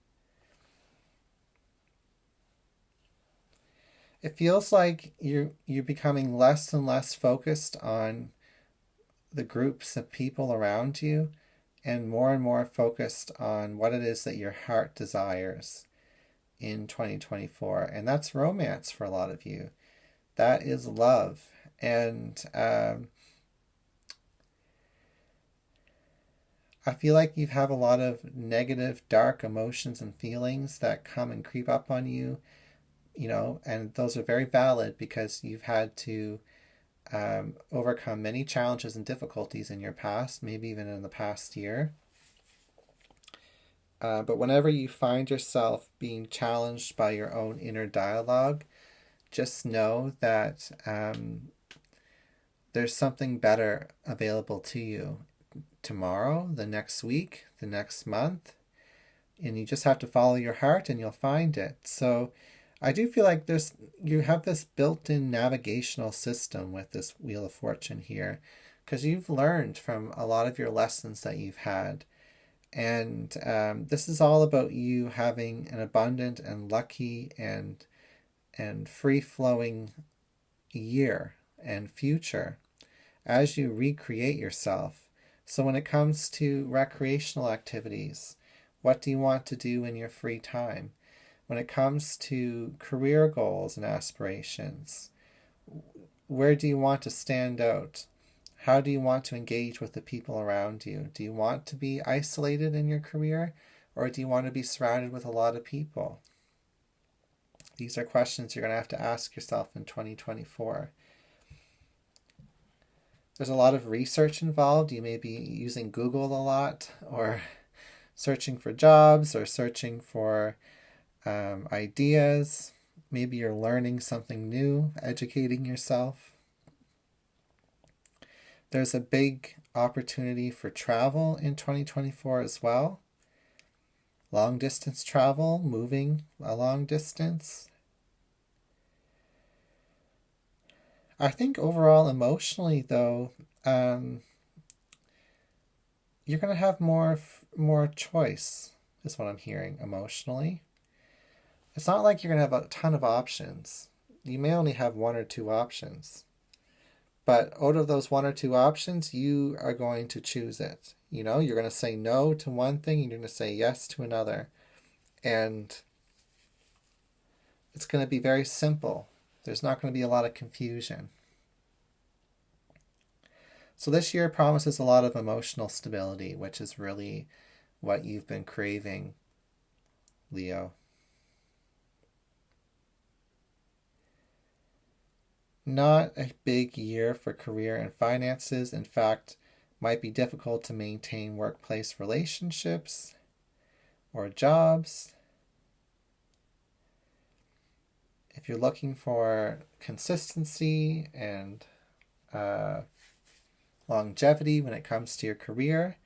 It feels like you're becoming less and less focused on the groups of people around you and more focused on what it is that your heart desires in 2024. And that's romance for a lot of you. That is love. And I feel like you have a lot of negative, dark emotions and feelings that come and creep up on you, you know, and those are very valid because you've had to overcome many challenges and difficulties in your past, maybe even in the past year. But whenever you find yourself being challenged by your own inner dialogue, just know that there's something better available to you tomorrow, the next week, the next month, and you just have to follow your heart and you'll find it. So I do feel like you have this built-in navigational system with this Wheel of Fortune here, because you've learned from a lot of your lessons that you've had. And this is all about you having an abundant and lucky and free-flowing year and future as you recreate yourself. So when it comes to recreational activities, what do you want to do in your free time? When it comes to career goals and aspirations, where do you want to stand out? How do you want to engage with the people around you? Do you want to be isolated in your career, or do you want to be surrounded with a lot of people? These are questions you're going to have to ask yourself in 2024. There's a lot of research involved. You may be using Google a lot, or searching for jobs, or searching for ideas. Maybe you're learning something new, educating yourself. There's a big opportunity for travel in 2024 as well. Long distance travel, moving a long distance. I think overall emotionally though, you're going to have more choice, is what I'm hearing emotionally. It's not like you're going to have a ton of options. You may only have 1 or 2 options. But out of those 1 or 2 options, you are going to choose it. You know, you're going to say no to one thing, and you're going to say yes to another. And it's going to be very simple. There's not going to be a lot of confusion. So this year promises a lot of emotional stability, which is really what you've been craving, Leo. Not a big year for career and finances. In fact, might be difficult to maintain workplace relationships or jobs. If you're looking for consistency and longevity when it comes to your career,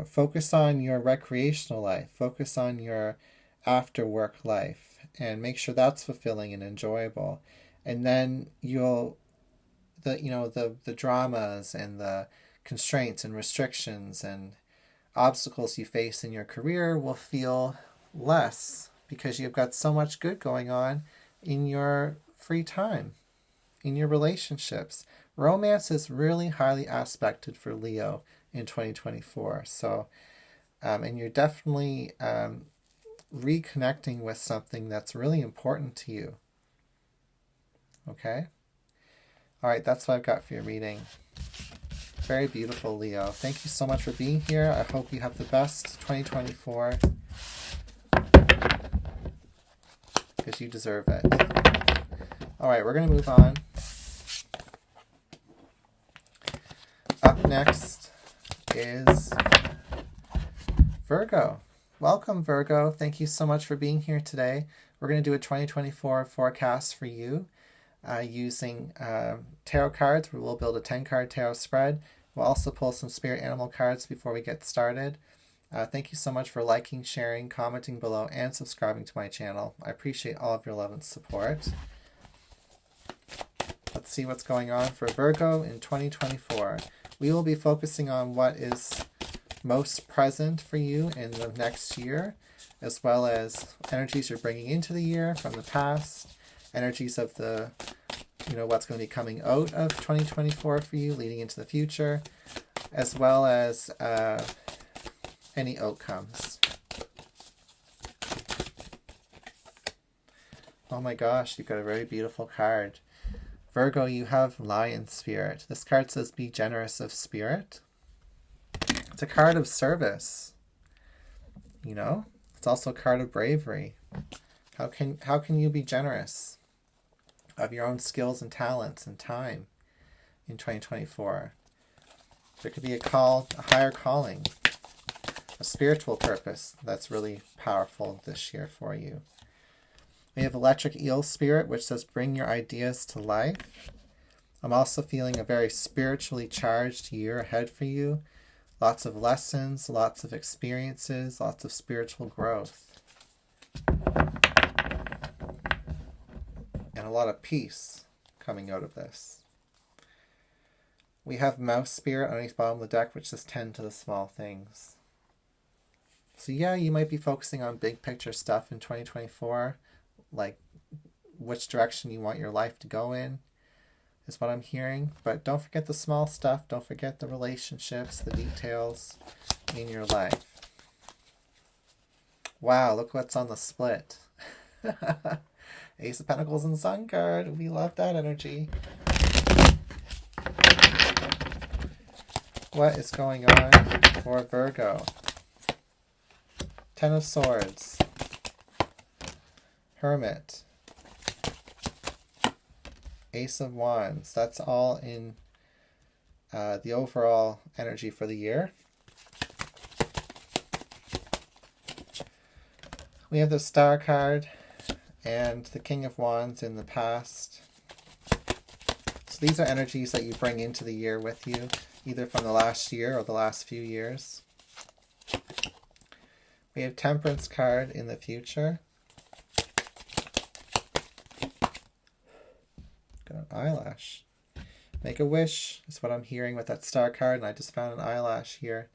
focus on your recreational life, focus on your after work life, and make sure that's fulfilling and enjoyable. And then the dramas and the constraints and restrictions and obstacles you face in your career will feel less, because you've got so much good going on in your free time, in your relationships. Romance is really highly aspected for Leo in 2024. So, and you're definitely reconnecting with something that's really important to you. Okay? All right, that's what I've got for your reading. Very beautiful, Leo. Thank you so much for being here. I hope you have the best 2024, because you deserve it. All right, we're going to move on. Up next is Virgo. Welcome, Virgo. Thank you so much for being here today. We're going to do a 2024 forecast for you using tarot cards. We will build a 10-card tarot spread. We'll also pull some spirit animal cards before we get started. Thank you so much for liking, sharing, commenting below, and subscribing to my channel. I appreciate all of your love and support. Let's see what's going on for Virgo in 2024. We will be focusing on what is most present for you in the next year, as well as energies you're bringing into the year from the past, energies of the, what's going to be coming out of 2024 for you, leading into the future, as well as any outcomes. Oh my gosh, you've got a very beautiful card. Virgo, you have Lion Spirit. This card says be generous of spirit. It's a card of service. It's also a card of bravery. How can you be generous of your own skills and talents and time in 2024? There could be a higher calling, a spiritual purpose that's really powerful this year for you. We have Electric Eel Spirit, which says bring your ideas to life. I'm also feeling a very spiritually charged year ahead for you. Lots of lessons, lots of experiences, lots of spiritual growth. And a lot of peace coming out of this. We have Mouse Spirit underneath the bottom of the deck, which says tend to the small things. So yeah, you might be focusing on big picture stuff in 2024, like which direction you want your life to go in, is what I'm hearing. But don't forget the small stuff. Don't forget the relationships, the details in your life. Wow, look what's on the split. Ace of Pentacles and Sun card. We love that energy. What is going on for Virgo? Ten of Swords. Hermit. Ace of Wands. That's all in the overall energy for the year. We have the Star card and the King of Wands in the past. So these are energies that you bring into the year with you, either from the last year or the last few years. We have Temperance card in the future. Got an eyelash. Make a wish is what I'm hearing with that Star card, and I just found an eyelash here.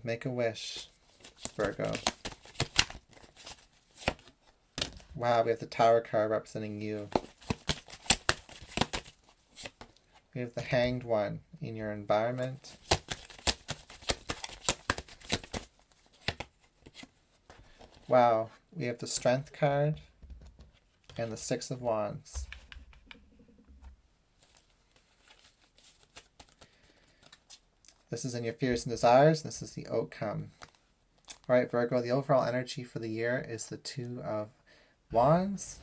Make a wish, Virgo. Wow, we have the Tower card representing you. We have the Hanged One in your environment. Wow, we have the Strength card and the Six of Wands. This is in your fears and desires. This is the outcome. All right, Virgo, the overall energy for the year is the Two of Wands.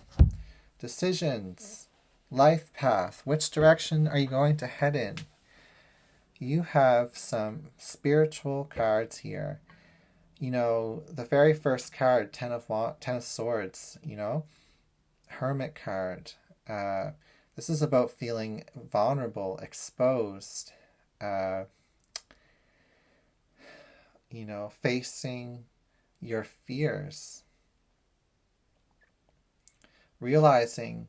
Decisions, life path. Which direction are you going to head in? You have some spiritual cards here. You know, the very first card, Ten of Swords, you know, Hermit card. This is about feeling vulnerable, exposed, you know, facing your fears, realizing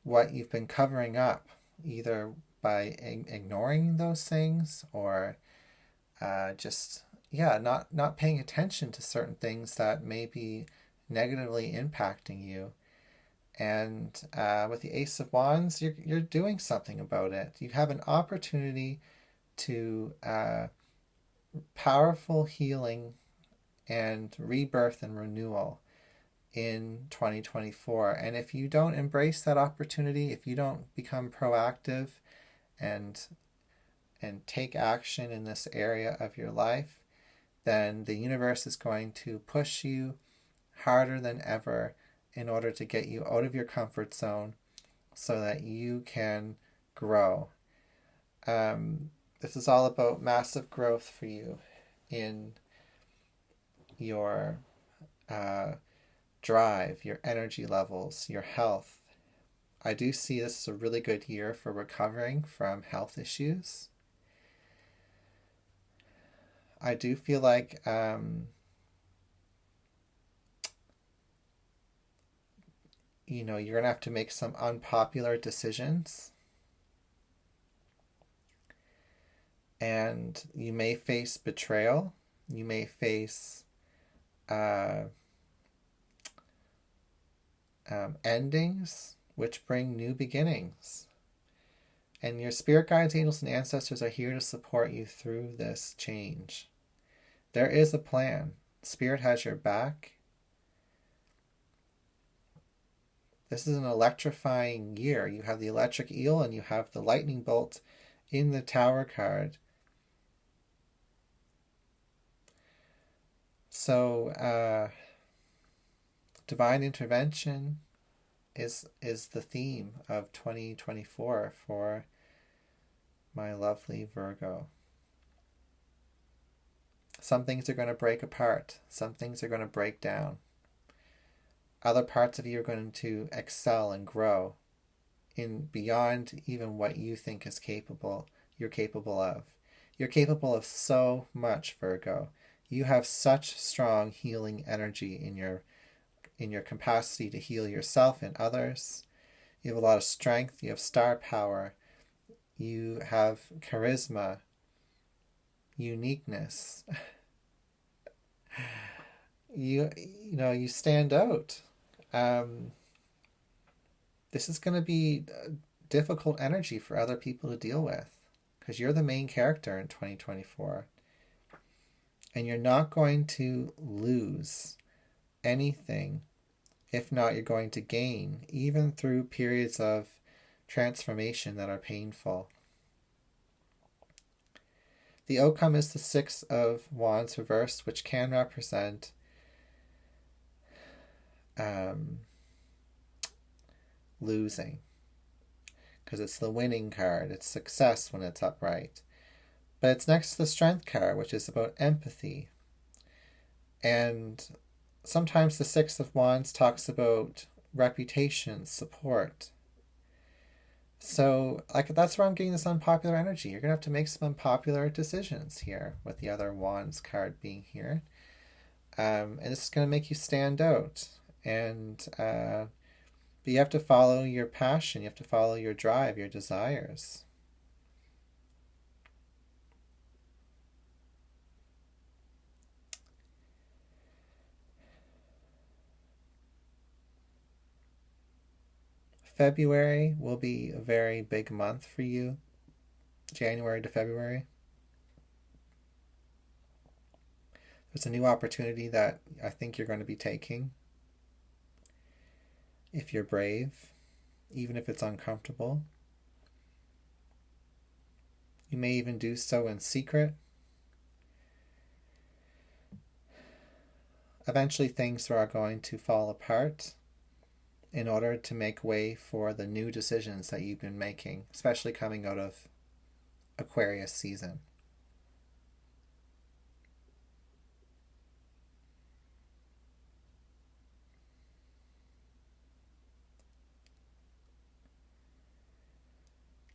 what you've been covering up, either by ignoring those things or just, not paying attention to certain things that may be negatively impacting you. And with the Ace of Wands, you're doing something about it. You have an opportunity to powerful healing and rebirth and renewal in 2024. And if you don't embrace that opportunity, if you don't become proactive and take action in this area of your life, then the universe is going to push you harder than ever in order to get you out of your comfort zone so that you can grow. This is all about massive growth for you in your drive, your energy levels, your health. I do see this as a really good year for recovering from health issues. I do feel like you know, you're going to have to make some unpopular decisions. And you may face betrayal. You may face endings, which bring new beginnings. And your spirit guides, angels, and ancestors are here to support you through this change. There is a plan. Spirit has your back. This is an electrifying year. You have the electric eel and you have the lightning bolt in the Tower card. So, divine intervention is the theme of 2024 for my lovely Virgo. Some things are going to break apart. Some things are going to break down. Other parts of you are going to excel and grow in beyond even what you think is you're capable of. You're capable of so much, Virgo. You have such strong healing energy in your capacity to heal yourself and others. You have a lot of strength. You have star power. You have charisma, uniqueness. You stand out. This is going to be difficult energy for other people to deal with because you're the main character in 2024. And you're not going to lose anything. If not, you're going to gain, even through periods of transformation that are painful. The outcome is the Six of Wands reversed, which can represent losing, because it's the winning card. It's success when it's upright. But it's next to the Strength card, which is about empathy. And sometimes the Six of Wands talks about reputation, support. So that's where I'm getting this unpopular energy. You're going to have to make some unpopular decisions here with the other Wands card being here. And this is going to make you stand out. And but you have to follow your passion. You have to follow your drive, your desires. February will be a very big month for you. January to February. There's a new opportunity that I think you're going to be taking. If you're brave, even if it's uncomfortable. You may even do so in secret. Eventually things are going to fall apart in order to make way for the new decisions that you've been making, especially coming out of Aquarius season.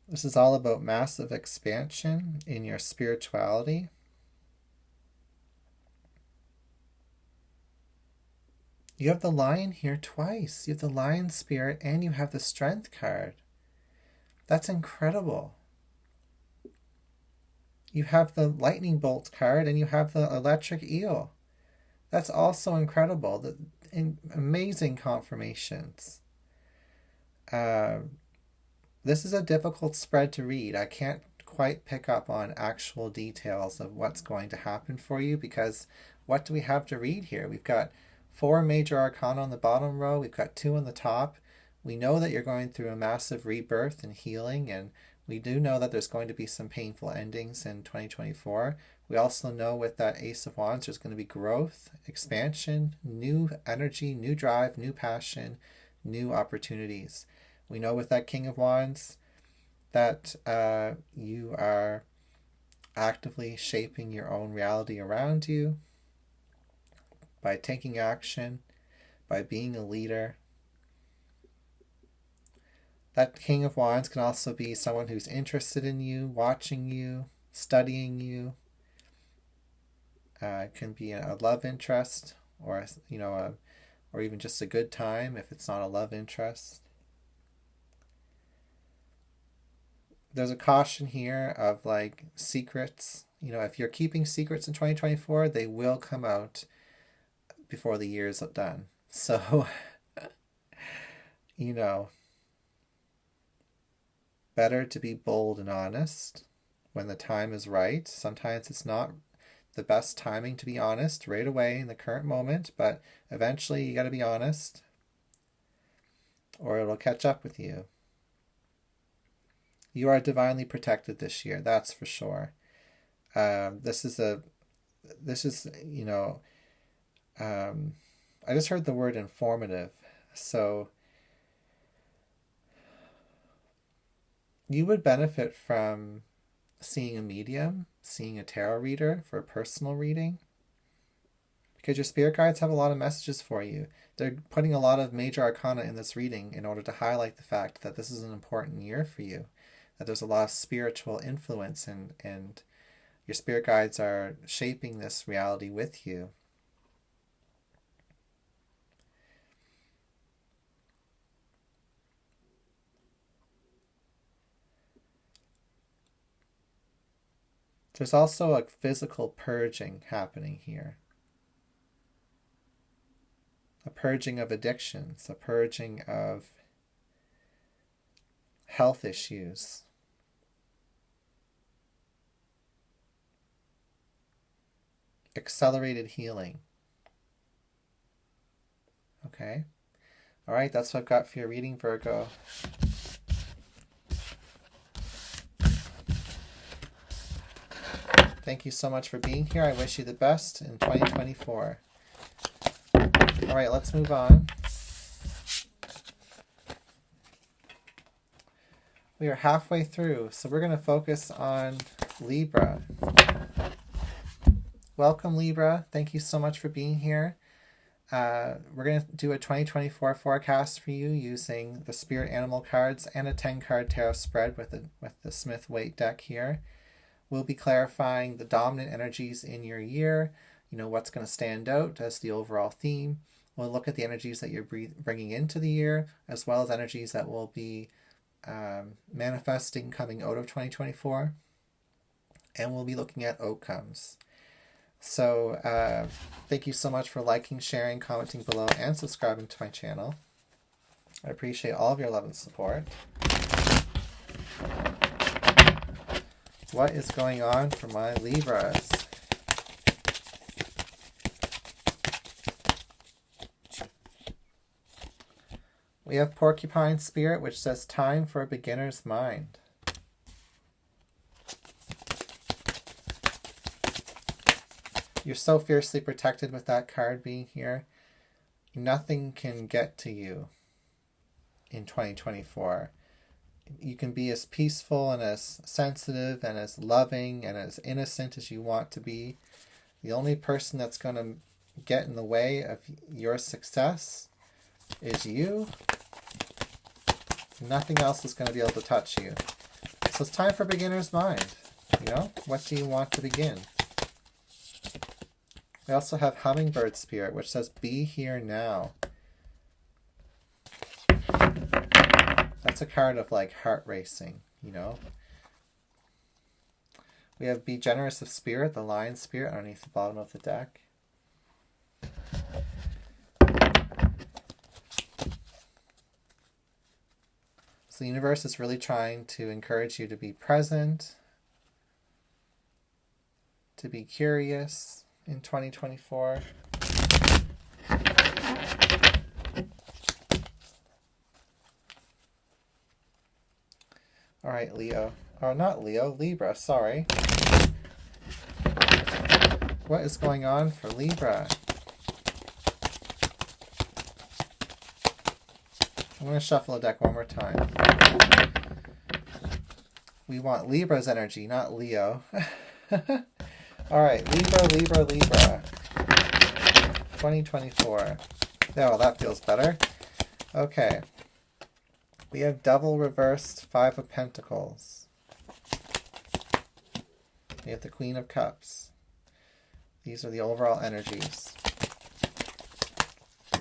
This is all about massive expansion in your spirituality. You have the Lion here twice. You have the Lion spirit and you have the Strength card. That's incredible. You have the Lightning Bolt card and you have the Electric Eel. That's also incredible. Amazing confirmations. This is a difficult spread to read. I can't quite pick up on actual details of what's going to happen for you, because what do we have to read here? We've got 4 major arcana on the bottom row. We've got 2 on the top. We know that you're going through a massive rebirth and healing, and we do know that there's going to be some painful endings in 2024. We also know with that Ace of Wands, there's going to be growth, expansion, new energy, new drive, new passion, new opportunities. We know with that King of Wands that you are actively shaping your own reality around you by taking action, by being a leader. That King of Wands can also be someone who's interested in you, watching you, studying you. It can be a love interest, or or even just a good time if it's not a love interest. There's a caution here of like secrets. If you're keeping secrets in 2024, they will come out before the year's done. So, better to be bold and honest when the time is right. Sometimes it's not the best timing to be honest right away in the current moment, but eventually you got to be honest or it'll catch up with you. You are divinely protected this year, that's for sure. I just heard the word informative. So you would benefit from seeing a medium, seeing a tarot reader for a personal reading, because your spirit guides have a lot of messages for you. They're putting a lot of major arcana in this reading in order to highlight the fact that this is an important year for you, that there's a lot of spiritual influence and your spirit guides are shaping this reality with you. There's also a physical purging happening here. A purging of addictions, a purging of health issues. Accelerated healing. Okay. All right, that's what I've got for your reading, Virgo. Thank you so much for being here. I wish you the best in 2024. All right, let's move on. We are halfway through, so we're going to focus on Libra. Welcome, Libra. Thank you so much for being here. We're going to do a 2024 forecast for you using the Spirit Animal cards and a 10-card tarot spread with the Smith-Waite deck here. We'll be clarifying the dominant energies in your year, what's going to stand out as the overall theme. We'll look at the energies that you're bringing into the year, as well as energies that will be manifesting coming out of 2024. And we'll be looking at outcomes. So thank you so much for liking, sharing, commenting below, and subscribing to my channel. I appreciate all of your love and support. What is going on for my Libras? We have Porcupine Spirit, which says time for a beginner's mind. You're so fiercely protected with that card being here. Nothing can get to you in 2024. You can be as peaceful and as sensitive and as loving and as innocent as you want to be. The only person that's going to get in the way of your success is you. Nothing else is going to be able to touch you. So it's time for beginner's mind. You know, what do you want to begin? We also have Hummingbird Spirit, which says be here now. That's a card of like heart racing, you know. We have Be Generous of Spirit, the Lion Spirit, underneath the bottom of the deck. So the universe is really trying to encourage you to be present, to be curious in 2024. All right, Leo. Oh, not Leo, Libra, sorry. What is going on for Libra? I'm going to shuffle the deck one more time. We want Libra's energy, not Leo. All right, Libra. 2024. Oh, that feels better. Okay. We have Devil reversed, 5 of Pentacles. We have the Queen of Cups. These are the overall energies.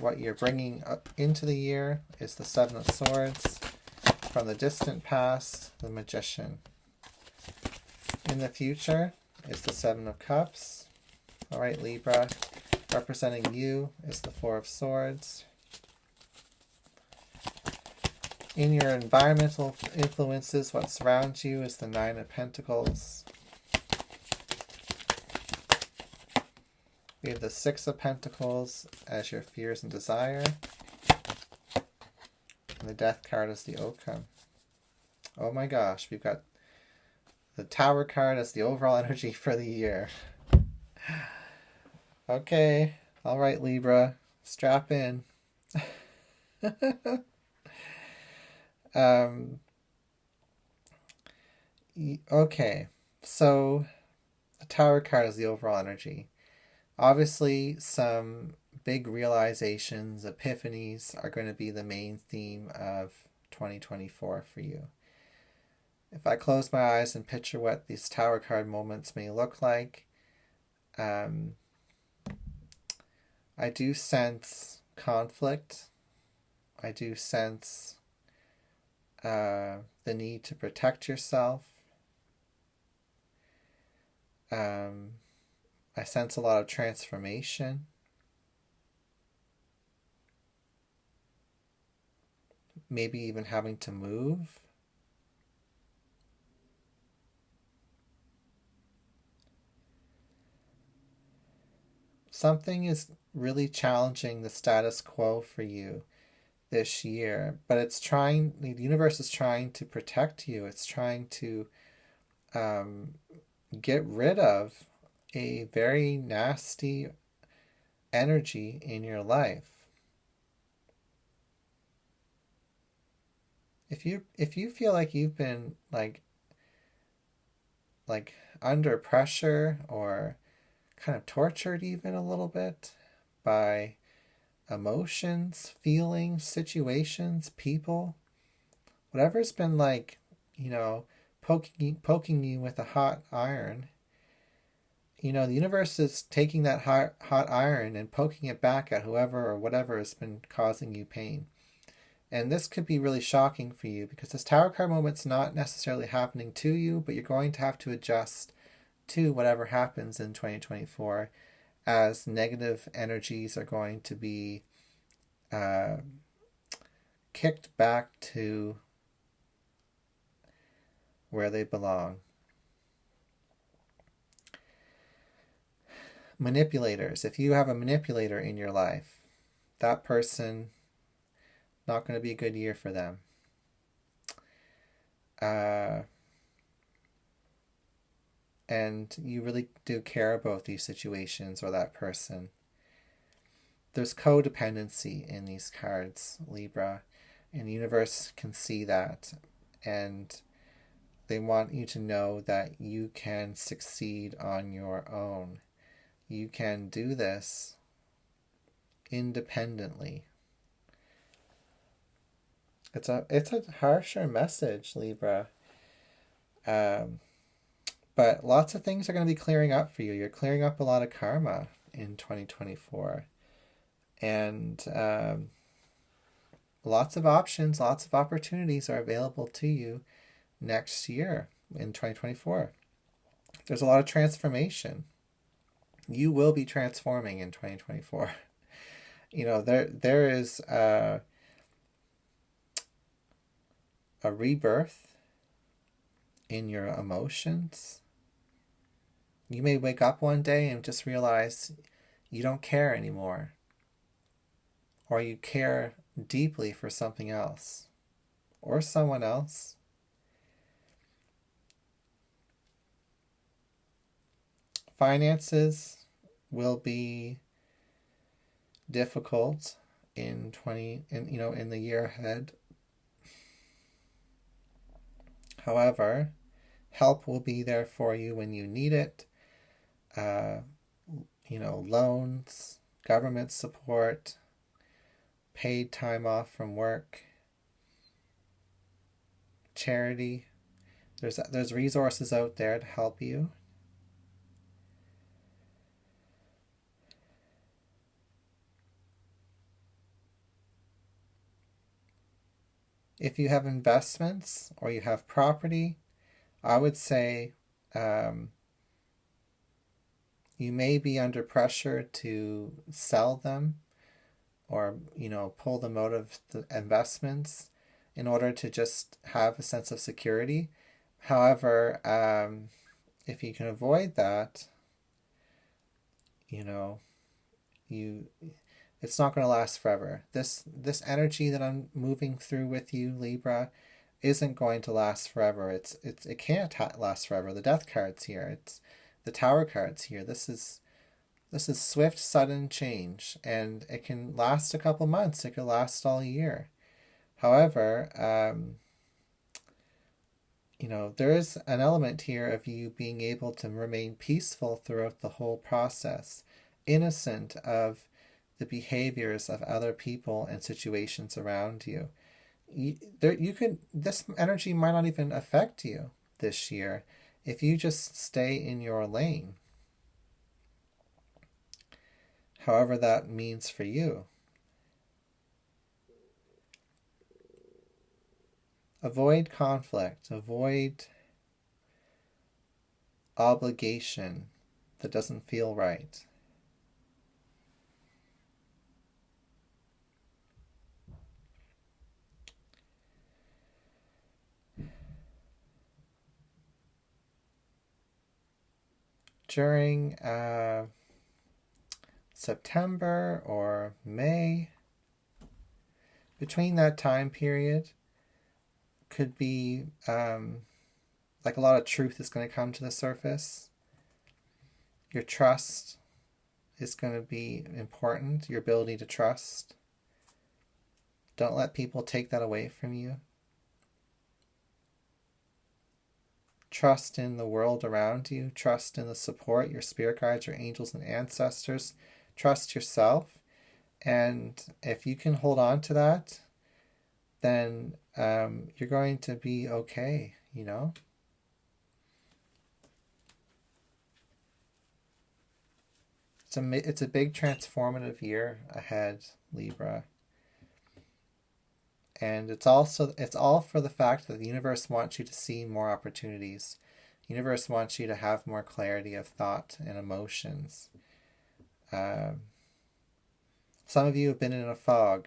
What you're bringing up into the year is the 7 of Swords. From the distant past, the Magician. In the future is the 7 of Cups. All right, Libra. Representing you is the 4 of Swords. In your environmental influences, what surrounds you is the 9 of Pentacles. We have the 6 of Pentacles as your fears and desire. And the Death card is the Oakham. Oh my gosh, we've got the Tower card as the overall energy for the year. Okay, all right, Libra, strap in. Okay, so the Tower card is the overall energy. Obviously, some big realizations, epiphanies are going to be the main theme of 2024 for you. If I close my eyes and picture what these Tower card moments may look like, I do sense conflict. I do sense the need to protect yourself. I sense a lot of transformation. Maybe even having to move. Something is really challenging the status quo for you this year, but the universe is trying to protect you. It's trying to get rid of a very nasty energy in your life. If you feel like you've been like under pressure or kind of tortured even a little bit by emotions, feelings, situations, people, whatever's been like, poking you with a hot iron, the universe is taking that hot iron and poking it back at whoever or whatever has been causing you pain. And this could be really shocking for you because this Tower card moment's not necessarily happening to you, but you're going to have to adjust to whatever happens in 2024 as negative energies are going to be kicked back to where they belong. Manipulators. If you have a manipulator in your life, that person Not going to be a good year for them. And you really do care about these situations or that person. There's codependency in these cards, Libra, and the universe can see that, and they want you to know that you can succeed on your own. You can do this independently. It's a harsher message, Libra. But lots of things are going to be clearing up for you. You're clearing up a lot of karma in 2024. And lots of options, lots of opportunities are available to you next year in 2024. There's a lot of transformation. You will be transforming in 2024. You know, there is a rebirth in your emotions. You may wake up one day and just realize you don't care anymore, or you care deeply for something else or someone else. Finances will be difficult in the year ahead. However, help will be there for you when you need it. Loans, government support, paid time off from work, charity. There's resources out there to help you. If you have investments or you have property, I would say you may be under pressure to sell them or, pull them out of the investments in order to just have a sense of security. However, if you can avoid that, it's not going to last forever. This energy that I'm moving through with you, Libra, isn't going to last forever. It can't last forever. The Death card's here. It's the Tower card's here. This is swift, sudden change, and it can last a couple months. It could last all year. However, there is an element here of you being able to remain peaceful throughout the whole process, innocent of the behaviors of other people and situations around you. This energy might not even affect you this year if you just stay in your lane, however that means for you. Avoid conflict, avoid obligation that doesn't feel right. During September or May, between that time period, could be like a lot of truth is going to come to the surface. Your trust is going to be important, your ability to trust. Don't let people take that away from you. Trust in the world around you. Trust in the support, your spirit guides, your angels and ancestors. Trust yourself. And if you can hold on to that, then you're going to be okay, It's a big transformative year ahead, Libra. And it's all for the fact that the universe wants you to see more opportunities. The universe wants you to have more clarity of thought and emotions. Some of you have been in a fog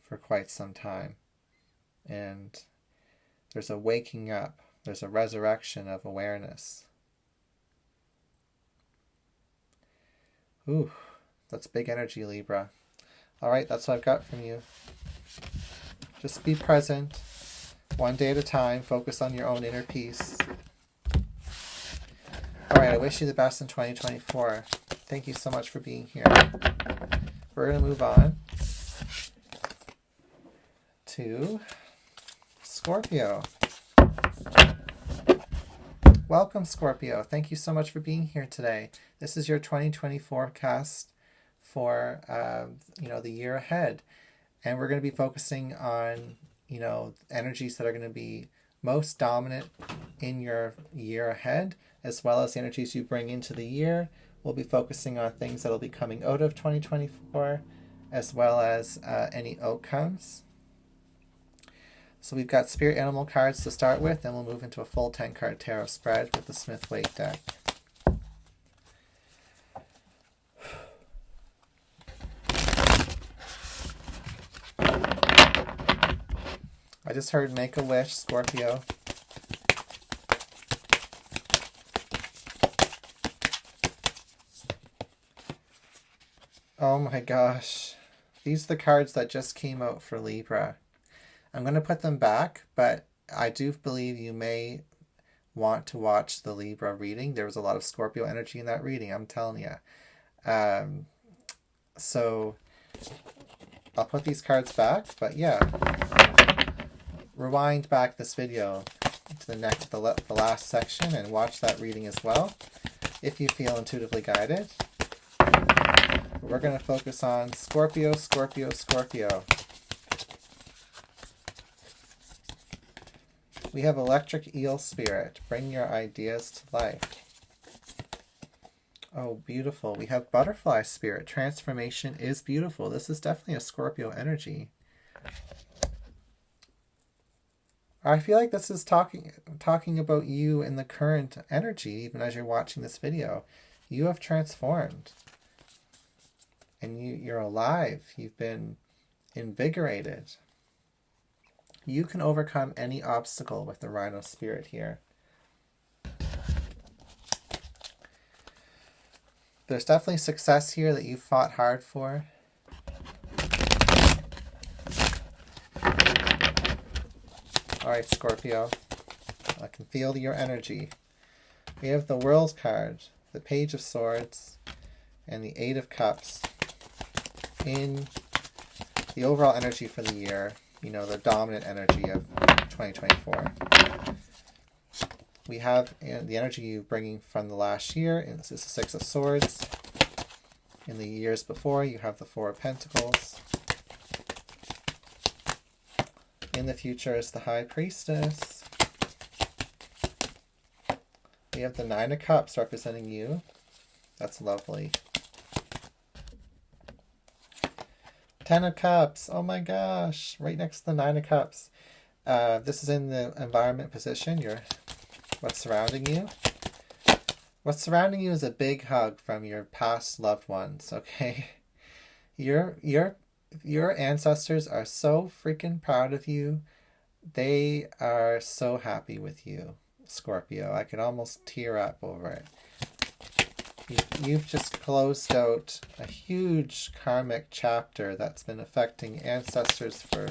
for quite some time. And there's a waking up. There's a resurrection of awareness. Ooh, that's big energy, Libra. All right, that's what I've got from you. Just be present, one day at a time. Focus on your own inner peace. All right, I wish you the best in 2024. Thank you so much for being here. We're going to move on to Scorpio. Welcome, Scorpio. Thank you so much for being here today. This is your 2020 forecast for the year ahead, and we're going to be focusing on energies that are going to be most dominant in your year ahead, as well as the energies you bring into the year. We'll be focusing on things that will be coming out of 2024, as well as any outcomes. So we've got spirit animal cards to start with, and we'll move into a full 10-card tarot spread with the Smith-Waite deck. I just heard make a wish, Scorpio. Oh my gosh. These are the cards that just came out for Libra. I'm going to put them back, but I do believe you may want to watch the Libra reading. There was a lot of Scorpio energy in that reading, I'm telling you. So I'll put these cards back, but yeah. Rewind back this video to the last section and watch that reading as well, if you feel intuitively guided. We're going to focus on Scorpio, Scorpio, Scorpio. We have Electric Eel Spirit. Bring your ideas to life. Oh, beautiful. We have Butterfly Spirit. Transformation is beautiful. This is definitely a Scorpio energy. I feel like this is talking about you in the current energy, even as you're watching this video. You have transformed. And you're alive. You've been invigorated. You can overcome any obstacle with the Rhino Spirit here. There's definitely success here that you fought hard for. Alright, Scorpio. I can feel your energy. We have the World card, the Page of Swords, and the Eight of Cups. In the overall energy for the year, the dominant energy of 2024. We have the energy you're bringing from the last year, and this is the Six of Swords. In the years before, you have the Four of Pentacles. In the future is the High Priestess. We have the Nine of Cups representing you. That's lovely. Ten of Cups. Oh my gosh. Right next to the Nine of Cups. This is in the environment position. What's surrounding you. What's surrounding you is a big hug from your past loved ones, okay? Your ancestors are so freaking proud of you. They are so happy with you, Scorpio. I could almost tear up over it. You've just closed out a huge karmic chapter that's been affecting ancestors for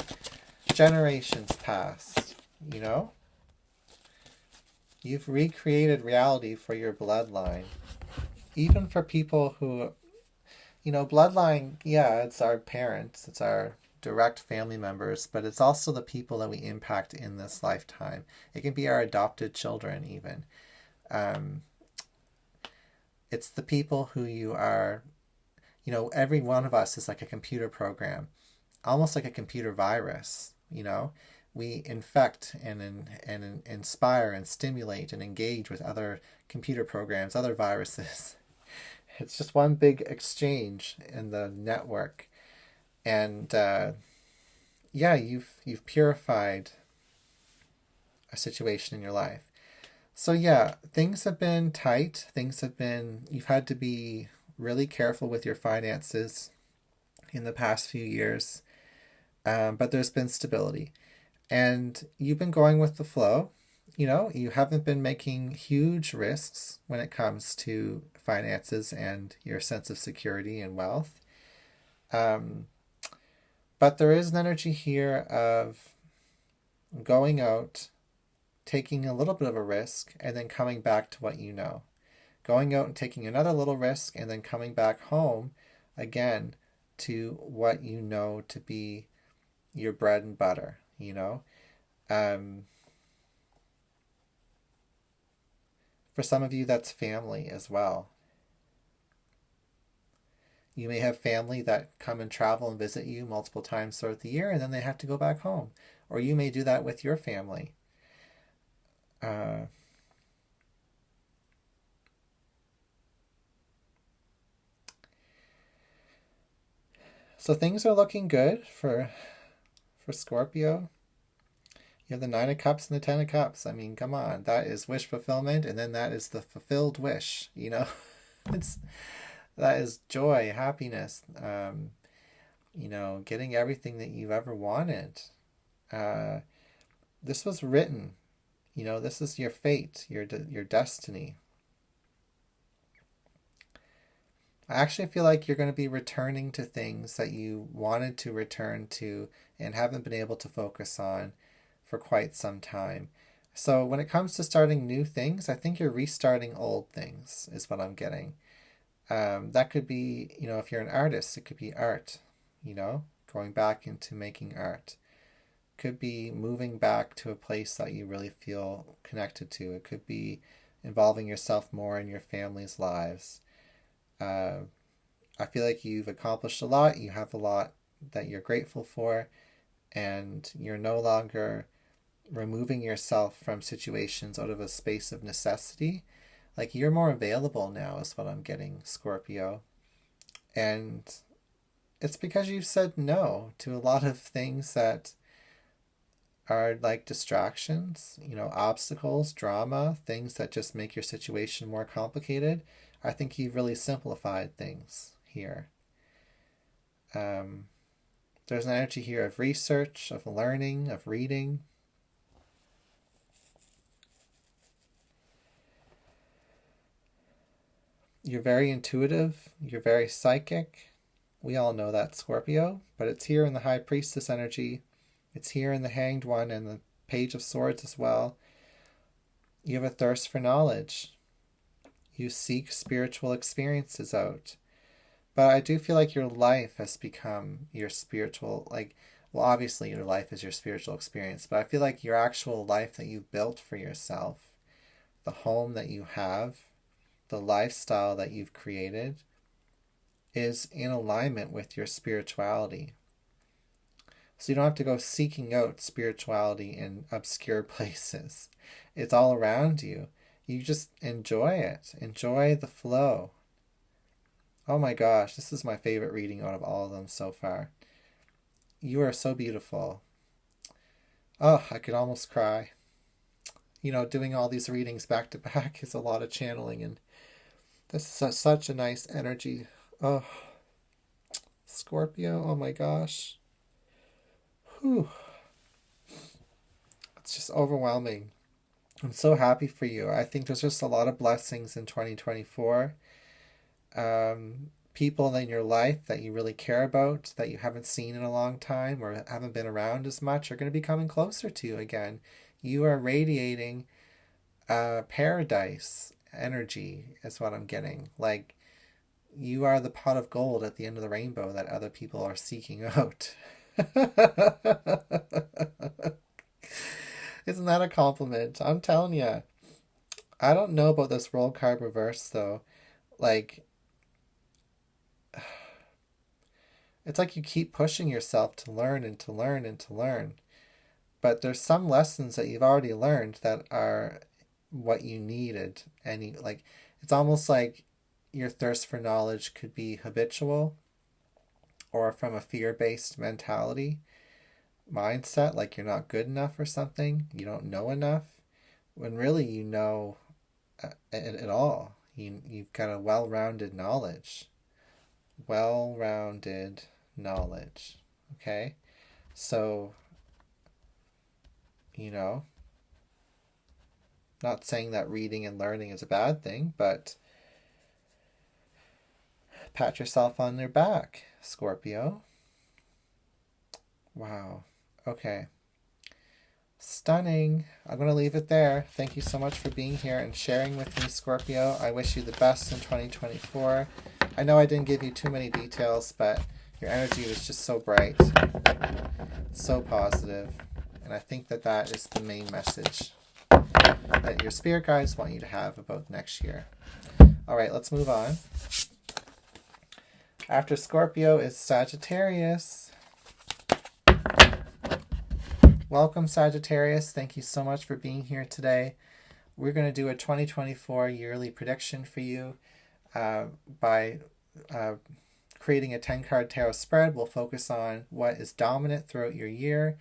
generations past, You've recreated reality for your bloodline. Even for people who, bloodline, yeah, it's our parents, it's our direct family members, but it's also the people that we impact in this lifetime. It can be our adopted children even. It's the people who you are, every one of us is like a computer program, almost like a computer virus, We infect and inspire and stimulate and engage with other computer programs, other viruses. It's just one big exchange in the network. And you've purified a situation in your life. So yeah, things have been tight. You've had to be really careful with your finances in the past few years. But there's been stability. And you've been going with the flow. You haven't been making huge risks when it comes to finances and your sense of security and wealth. But there is an energy here of going out, taking a little bit of a risk, and then coming back to what you know. Going out and taking another little risk, and then coming back home again to what you know to be your bread and butter, you know? For some of you, that's family as well. You may have family that come and travel and visit you multiple times throughout the year, and then they have to go back home. Or you may do that with your family. So things are looking good for Scorpio. You have the Nine of Cups and the Ten of Cups. I mean, come on. That is wish fulfillment, and then that is the fulfilled wish, you know? That is joy, happiness, you know, getting everything that you've ever wanted. This was written, you know, this is your fate, your destiny. I actually feel like you're going to be returning to things that you wanted to return to and haven't been able to focus on for quite some time. So when it comes to starting new things, I think you're restarting old things is what I'm getting. That could be, you know, if you're an artist, it could be art, you know, going back into making art. Could be moving back to a place that you really feel connected to. It could be involving yourself more in your family's lives. I feel like you've accomplished a lot. You have a lot that you're grateful for, and you're no longer removing yourself from situations out of a space of necessity. Like, you're more available now is what I'm getting, Scorpio. And it's because you've said no to a lot of things that are like distractions, you know, obstacles, drama, things that just make your situation more complicated. I think you've really simplified things here. There's an energy here of research, of learning, of reading. You're very intuitive. You're very psychic. We all know that, Scorpio. But it's here in the High Priestess energy. It's here in the Hanged One and the Page of Swords as well. You have a thirst for knowledge. You seek spiritual experiences out. But I do feel like your life has become your spiritual, like, well, obviously your life is your spiritual experience, but I feel like your actual life that you've built for yourself, the home that you have, the lifestyle that you've created, is in alignment with your spirituality. So you don't have to go seeking out spirituality in obscure places. It's all around you. You just enjoy it. Enjoy the flow. Oh my gosh, this is my favorite reading out of all of them so far. You are so beautiful. Oh, I could almost cry. You know, doing all these readings back to back is a lot of channeling, and this is such a nice energy. Oh, Scorpio, oh my gosh. Whew. It's just overwhelming. I'm so happy for you. I think there's just a lot of blessings in 2024. People in your life that you really care about, that you haven't seen in a long time or haven't been around as much, are going to be coming closer to you again. You are radiating paradise energy is what I'm getting. Like, you are the pot of gold at the end of the rainbow that other people are seeking out. Isn't that a compliment? I'm telling you. I don't know about this world card reverse though. Like, it's like you keep pushing yourself to learn and to learn and to learn. But there's some lessons that you've already learned that are what you needed. And like, it's almost like your thirst for knowledge could be habitual or from a fear-based mentality mindset, like you're not good enough or something, you don't know enough, when really you know it all. You've got a well-rounded knowledge. Well-rounded knowledge. Okay? So, you know, not saying that reading and learning is a bad thing, but pat yourself on your back, Scorpio. Wow. Okay. Stunning. I'm going to leave it there. Thank you so much for being here and sharing with me, Scorpio. I wish you the best in 2024. I know I didn't give you too many details, but your energy was just so bright, so positive, and I think that that is the main message that your spirit guides want you to have about next year. All right, let's move on. After Scorpio is Sagittarius. Welcome, Sagittarius. Thank you so much for being here today. We're going to do a 2024 yearly prediction for you by creating a 10-card tarot spread. We'll focus on what is dominant throughout your year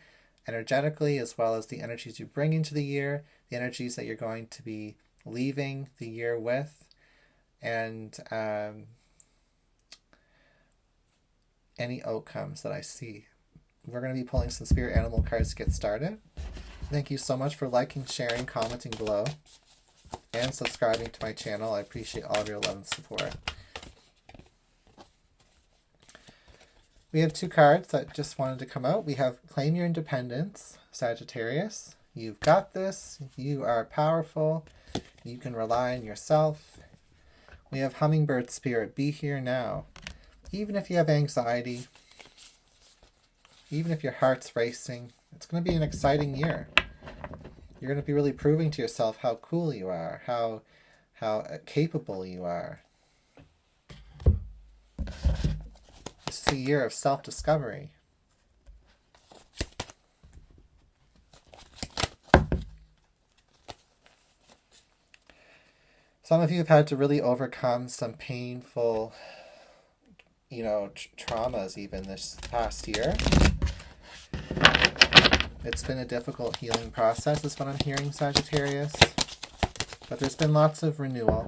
energetically, as well as the energies you bring into the year, the energies that you're going to be leaving the year with, and any outcomes that I see. We're going to be pulling some spirit animal cards to get started. Thank you so much for liking, sharing, commenting below, and subscribing to my channel. I appreciate all of your love and support. We have two cards that just wanted to come out. We have Claim Your Independence, Sagittarius. You've got this. You are powerful. You can rely on yourself. We have Hummingbird Spirit, Be Here Now. Even if you have anxiety, even if your heart's racing, it's going to be an exciting year. You're going to be really proving to yourself how cool you are, how capable you are. This is a year of self-discovery. Some of you have had to really overcome some painful, traumas even this past year. It's been a difficult healing process, is what I'm hearing, Sagittarius. But there's been lots of renewal.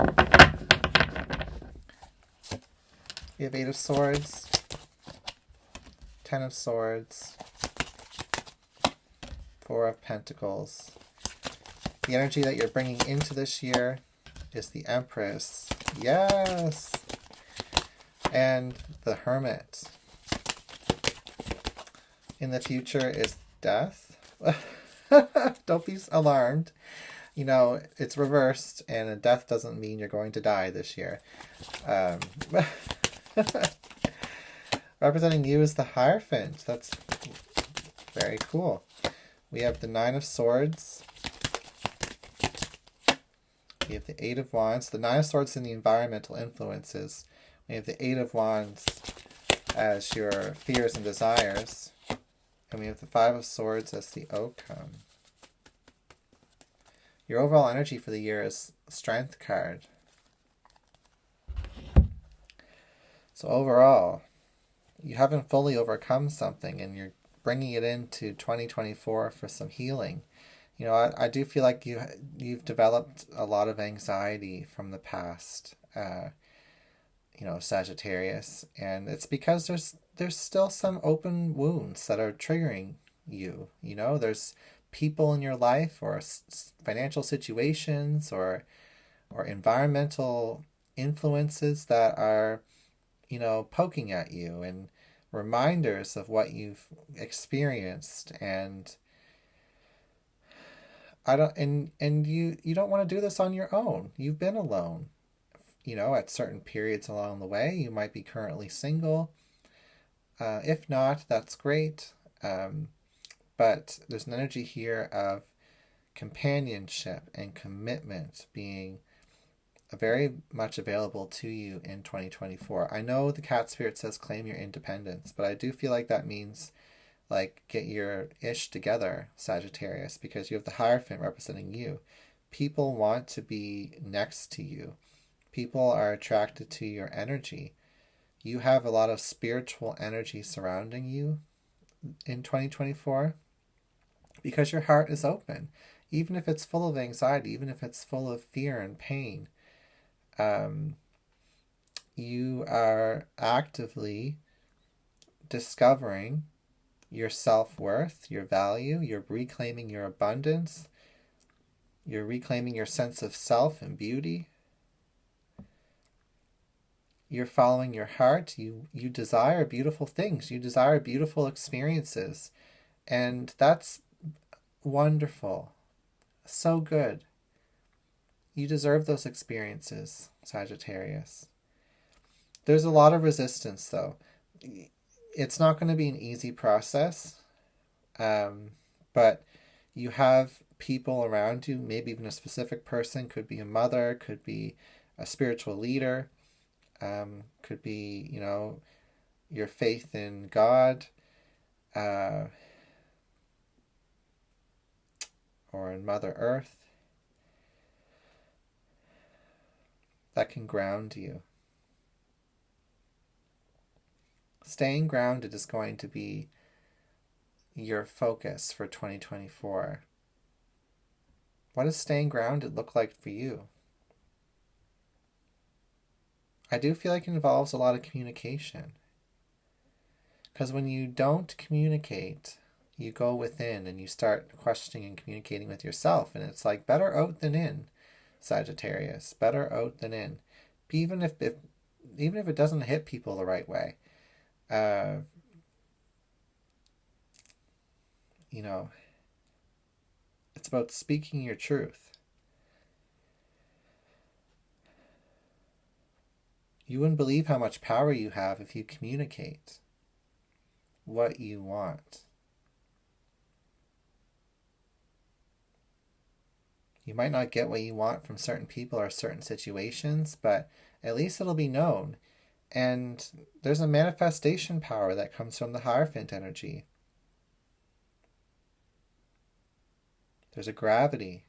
We have 8 of Swords, 10 of Swords, 4 of Pentacles. The energy that you're bringing into this year is the Empress. Yes! And the Hermit. In the future is Death. Don't be alarmed. It's reversed, and a death doesn't mean you're going to die this year. Representing you is the Hierophant. That's very cool. We have the 9 of Swords. We have the 8 of Wands. The 9 of Swords in the environmental influences. We have the 8 of Wands as your fears and desires. And we have the 5 of Swords as the outcome. Your overall energy for the year is Strength card. So overall, you haven't fully overcome something, and you're bringing it into 2024 for some healing. I do feel like you've developed a lot of anxiety from the past, Sagittarius, and it's because there's still some open wounds that are triggering you. There's people in your life, or financial situations, or environmental influences that are, poking at you, and reminders of what you've experienced. And you don't want to do this on your own. You've been alone, at certain periods along the way. You might be currently single. If not, that's great. But there's an energy here of companionship and commitment being very much available to you in 2024. I know the cat spirit says claim your independence, but I do feel like that means get your ish together, Sagittarius, because you have the Hierophant representing you. People want to be next to you. People are attracted to your energy. You have a lot of spiritual energy surrounding you in 2024 because your heart is open. Even if it's full of anxiety, even if it's full of fear and pain, you are actively discovering your self-worth, your value. You're reclaiming your abundance. You're reclaiming your sense of self and beauty. You're following your heart. You desire beautiful things. You desire beautiful experiences. And that's wonderful. So good. You deserve those experiences, Sagittarius. There's a lot of resistance, though. It's not going to be an easy process, but you have people around you, maybe even a specific person, could be a mother, could be a spiritual leader, could be, your faith in God, or in Mother Earth, that can ground you. Staying grounded is going to be your focus for 2024. What does staying grounded look like for you? I do feel like it involves a lot of communication. Because when you don't communicate, you go within and you start questioning and communicating with yourself. And it's like, better out than in, Sagittarius. Better out than in. Even if it doesn't hit people the right way. It's about speaking your truth. You wouldn't believe how much power you have if you communicate what you want. You might not get what you want from certain people or certain situations, but at least it'll be known. And there's a manifestation power that comes from the Hierophant energy. There's a gravity.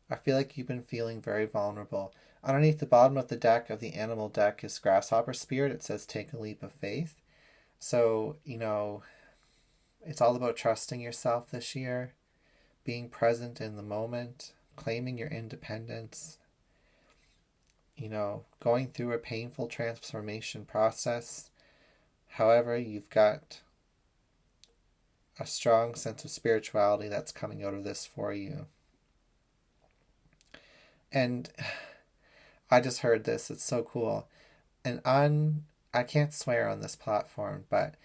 I feel like you've been feeling very vulnerable. Underneath the bottom of the deck of the animal deck is Grasshopper Spirit. It says, take a leap of faith. So, it's all about trusting yourself this year, being present in the moment, claiming your independence, going through a painful transformation process. However, you've got a strong sense of spirituality that's coming out of this for you. And I just heard this. It's so cool. And I can't swear on this platform, but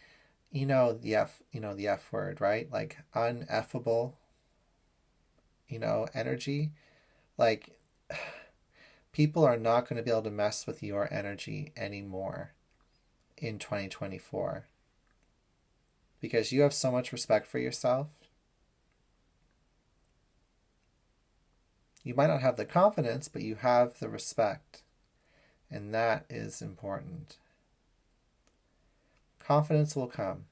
the F word, right? Like uneffable, energy. Like people are not going to be able to mess with your energy anymore in 2024 because you have so much respect for yourself. You might not have the confidence, but you have the respect, and that is important. Confidence will come.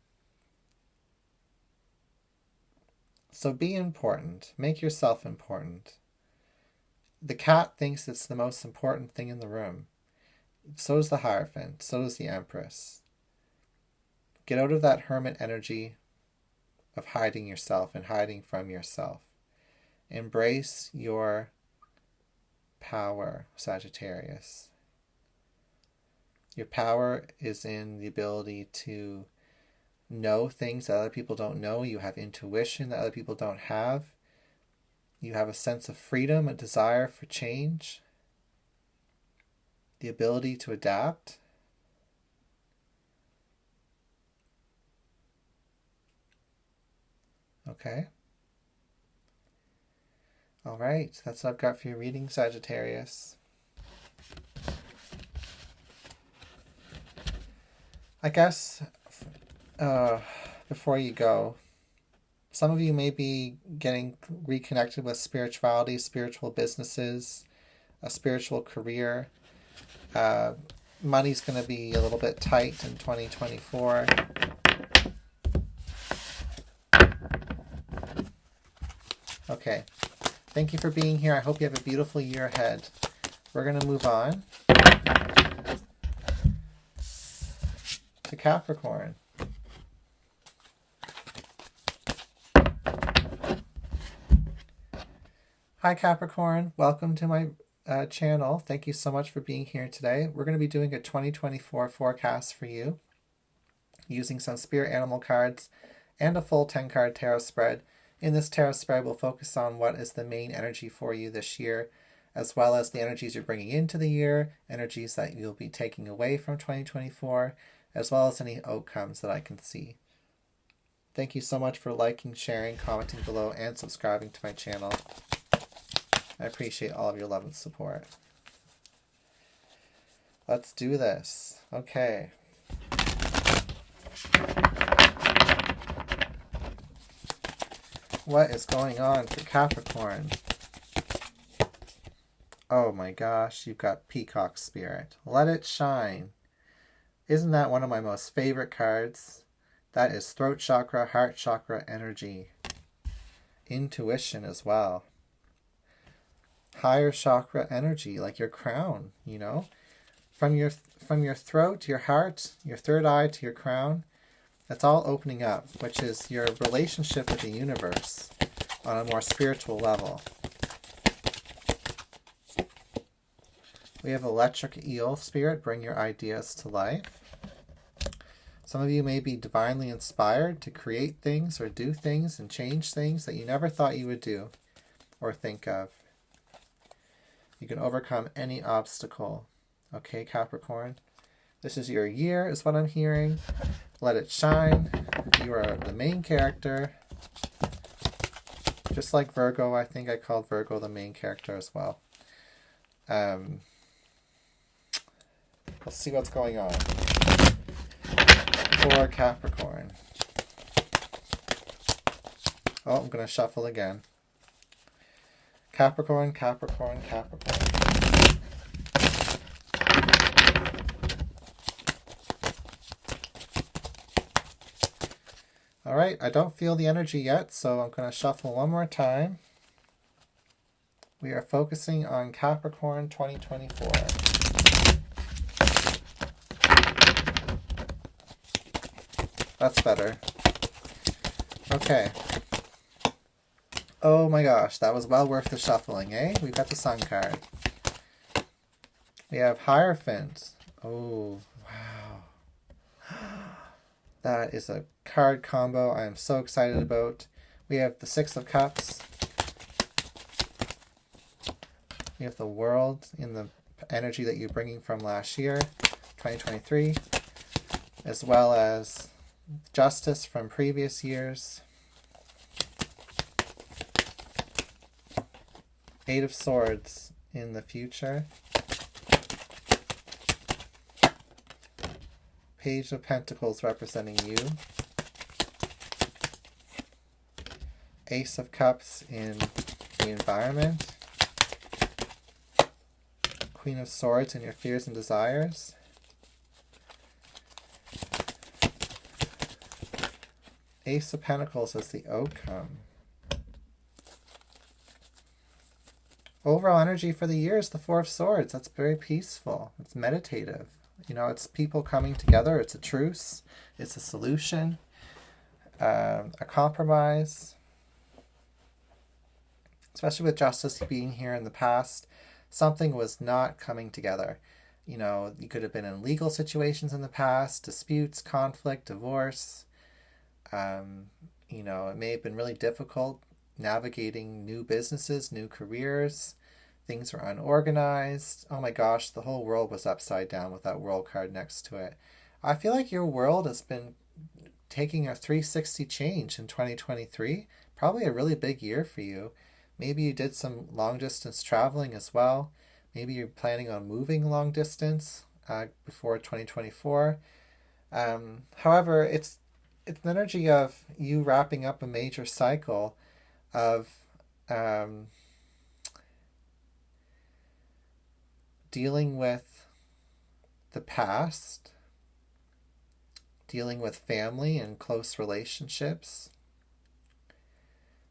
So be important. Make yourself important. The cat thinks it's the most important thing in the room. So does the Hierophant. So does the Empress. Get out of that hermit energy of hiding yourself and hiding from yourself. Embrace your power, Sagittarius. Your power is in the ability to know things that other people don't know. You have intuition that other people don't have. You have a sense of freedom, a desire for change, the ability to adapt. Okay. All right, that's what I've got for your reading, Sagittarius. I guess before you go, some of you may be getting reconnected with spirituality, spiritual businesses, a spiritual career. Money's going to be a little bit tight in 2024. Okay. Thank you for being here. I hope you have a beautiful year ahead. We're going to move on to Capricorn. Hi Capricorn, welcome to my channel. Thank you so much for being here today. We're going to be doing a 2024 forecast for you using some spirit animal cards and a full 10 card tarot spread. In this tarot spread, we'll focus on what is the main energy for you this year, as well as the energies you're bringing into the year, energies that you'll be taking away from 2024, as well as any outcomes that I can see. Thank you so much for liking, sharing, commenting below, and subscribing to my channel. I appreciate all of your love and support. Let's do this. Okay. What is going on for Capricorn? Oh my gosh, you've got Peacock Spirit. Let it shine. Isn't that one of my most favorite cards? That is throat chakra, heart chakra energy. Intuition as well. Higher chakra energy, like your crown, you know? From your throat to your heart, your third eye to your crown, that's all opening up, which is your relationship with the universe on a more spiritual level. We have Electric Eel Spirit, bring your ideas to life. Some of you may be divinely inspired to create things or do things and change things that you never thought you would do or think of. You can overcome any obstacle. Okay, Capricorn? This is your year, is what I'm hearing. Let it shine. You are the main character. Just like Virgo, I think I called Virgo the main character as well. Let's see what's going on for Capricorn. Oh, I'm going to shuffle again. Capricorn, Capricorn, Capricorn. All right, I don't feel the energy yet, so I'm going to shuffle one more time. We are focusing on Capricorn 2024. That's better. Okay. Oh my gosh, that was well worth the shuffling, eh? We've got the Sun card. We have Hierophant. Oh, wow. That is a card combo I am so excited about. We have the Six of Cups. We have the World in the energy that you're bringing from last year, 2023, as well as Justice from previous years. Eight of Swords in the future. Page of Pentacles representing you. Ace of Cups in the environment. Queen of Swords in your fears and desires. Ace of Pentacles as the outcome. Overall energy for the year is the Four of Swords. That's very peaceful. It's meditative. You know, it's people coming together. It's a truce. It's a solution. A compromise. Especially with Justice being here in the past. Something was not coming together. You know, you could have been in legal situations in the past. Disputes, conflict, divorce. You know, it may have been really difficult navigating new businesses, new careers. Things were unorganized. Oh my gosh, the whole world was upside down with that World card next to it. I feel like your world has been taking a 360 change in 2023. Probably a really big year for you. Maybe you did some long distance traveling as well. Maybe you're planning on moving long distance before 2024. However, it's an energy of you wrapping up a major cycle of dealing with the past, dealing with family and close relationships,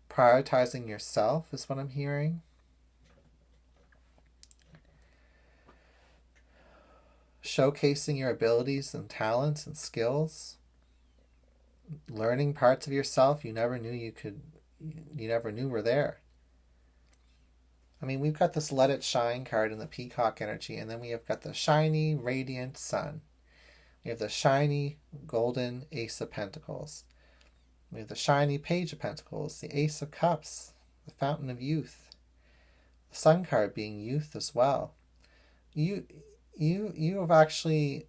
prioritizing yourself is what I'm hearing. Showcasing your abilities and talents and skills. Learning parts of yourself you never knew were there. I mean, we've got this Let It Shine card in the Peacock energy, and then we have got the shiny, radiant sun. We have the shiny, golden Ace of Pentacles. We have the shiny Page of Pentacles, the Ace of Cups, the Fountain of Youth, the Sun card being youth as well. You have actually,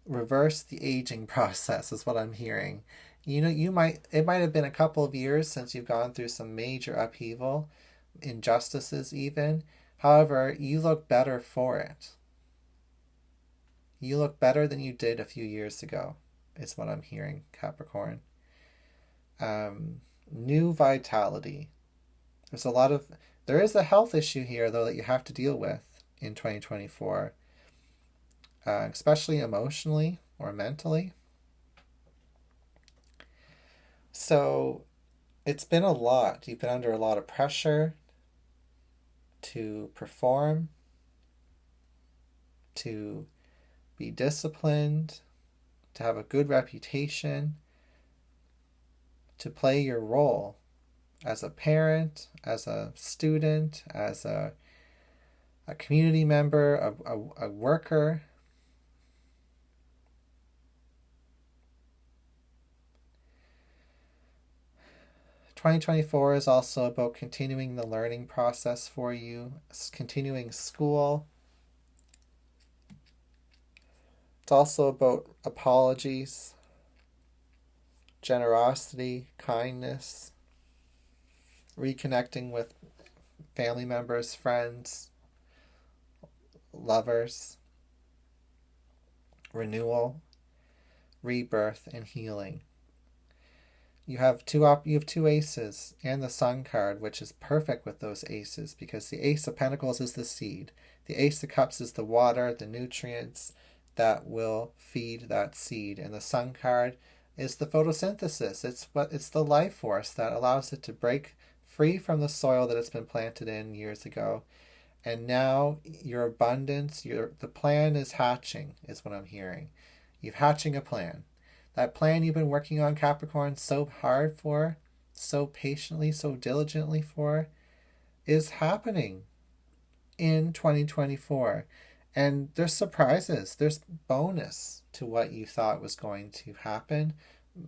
reversed the aging process is what I'm hearing. It might have been a couple of years since you've gone through some major upheaval, injustices even. However, you look better for it. You look better than you did a few years ago, is what I'm hearing, Capricorn. New vitality. There is a health issue here, though, that you have to deal with in 2024, especially emotionally or mentally. So it's been a lot. You've been under a lot of pressure to perform, to be disciplined, to have a good reputation, to play your role as a parent, as a student, as a community member, a worker. "2024 is also about continuing the learning process for you, continuing school. It's also about apologies, generosity, kindness, reconnecting with family members, friends, lovers, renewal, rebirth, and healing. You have two aces and the Sun card, which is perfect with those aces because the Ace of Pentacles is the seed. The Ace of Cups is the water, the nutrients that will feed that seed. And the Sun card is the photosynthesis. It's the life force that allows it to break free from the soil that it's been planted in years ago. And now your abundance, the plan is hatching, is what I'm hearing. You're hatching a plan. That plan you've been working on, Capricorn, so hard for, so patiently, so diligently for, is happening in 2024. And there's surprises. There's bonus to what you thought was going to happen.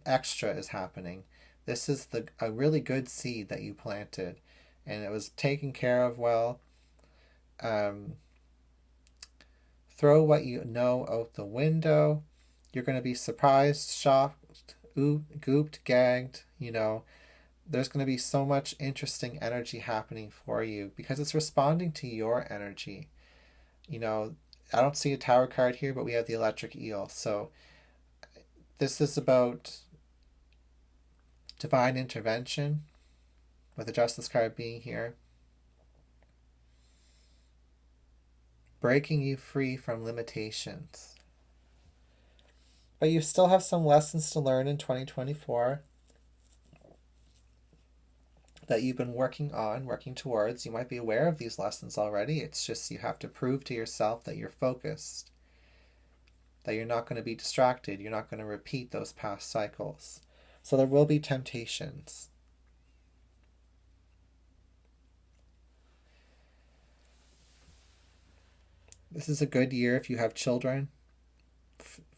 Extra is happening. This is a really good seed that you planted, and it was taken care of well. Throw what you know out the window. You're going to be surprised, shocked, gooped, gagged. There's going to be so much interesting energy happening for you because it's responding to your energy. I don't see a Tower card here, but we have the Electric Eel. So this is about divine intervention, with the Justice card being here. Breaking you free from limitations. But you still have some lessons to learn in 2024 that you've been working towards. You might be aware of these lessons already. It's just you have to prove to yourself that you're focused, that you're not going to be distracted, you're not going to repeat those past cycles. So there will be temptations. This is a good year if you have children,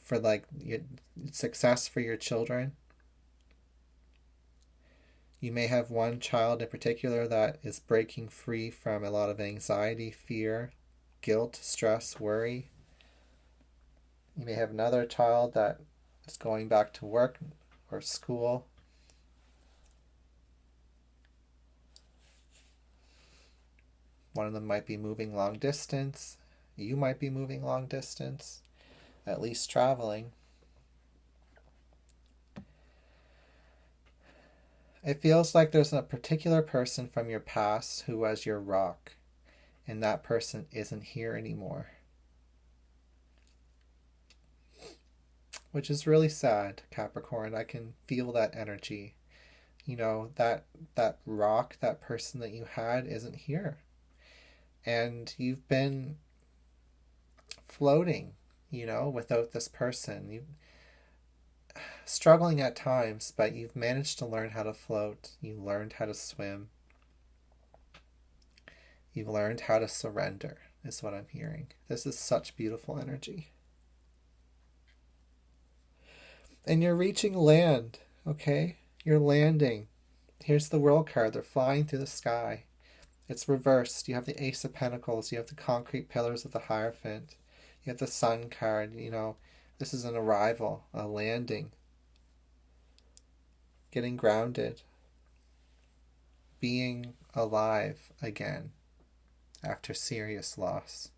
for success for your children. You may have one child in particular that is breaking free from a lot of anxiety, fear, guilt, stress, worry. You may have another child that is going back to work or school. One of them might be moving long distance. You might be moving long distance, at least traveling. It feels like there's a particular person from your past who was your rock, and that person isn't here anymore. Which is really sad, Capricorn. I can feel that energy. That rock, that person that you had isn't here. And you've been floating, without this person. You've struggling at times, but you've managed to learn how to float. You learned how to swim. You've learned how to surrender, is what I'm hearing. This is such beautiful energy. And you're reaching land. Okay, you're landing. Here's the World card. They're flying through the sky. It's reversed. You have the Ace of Pentacles. You have the concrete pillars of the Hierophant. You have the Sun card. You know, this is an arrival, a landing. Getting grounded. Being alive again after serious loss.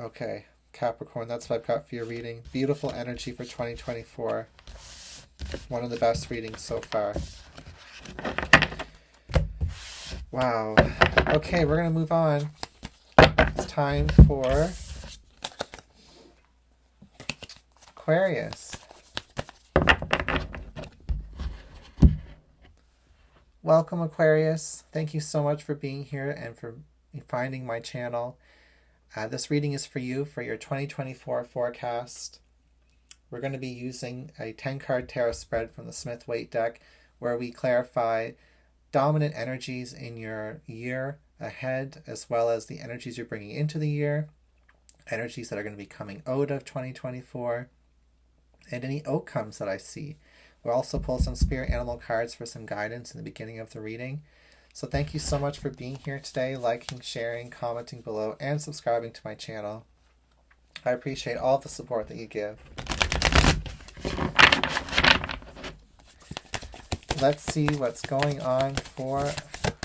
Okay, Capricorn, that's what I've got for your reading. Beautiful energy for 2024. One of the best readings so far. Wow. Okay, we're going to move on. It's time for Aquarius. Welcome, Aquarius. Thank you so much for being here and for finding my channel. This reading is for you for your 2024 forecast. We're going to be using a 10-card tarot spread from the Smith-Waite deck where we clarify dominant energies in your year ahead, as well as the energies you're bringing into the year, energies that are going to be coming out of 2024, and any outcomes that I see. We'll also pull some spirit animal cards for some guidance in the beginning of the reading. So thank you so much for being here today, liking, sharing, commenting below, and subscribing to my channel. I appreciate all the support that you give. Let's see what's going on for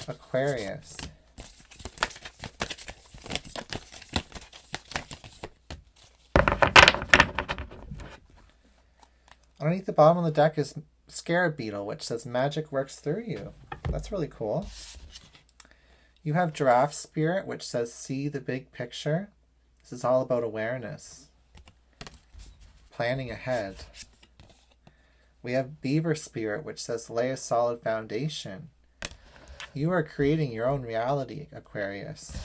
Aquarius. Underneath the bottom of the deck is Scarab Beetle, which says magic works through you. That's really cool. You have Giraffe Spirit, which says see the big picture. This is all about awareness. Planning ahead. We have Beaver Spirit, which says lay a solid foundation. You are creating your own reality, Aquarius.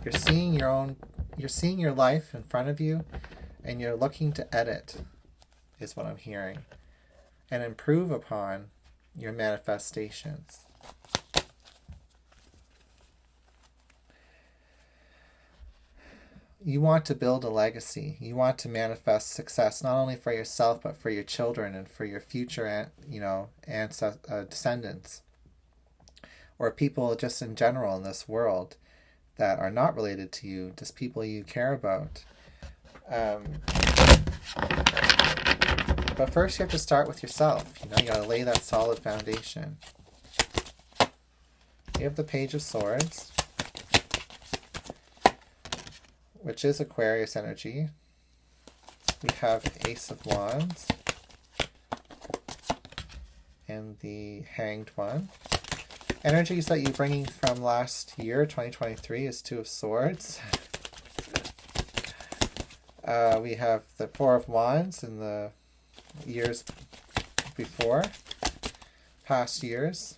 You're seeing your life in front of you, and you're looking to edit, is what I'm hearing, and improve upon your manifestations. You want to build a legacy. You want to manifest success not only for yourself but for your children and for your future, descendants, or people just in general in this world that are not related to you, just people you care about. But first you have to start with yourself. You got to lay that solid foundation. You have the Page of Swords, which is Aquarius energy. We have Ace of Wands and the Hanged One. Energies that you're bringing from last year, 2023, is Two of Swords. We have the Four of Wands in the years before, past years.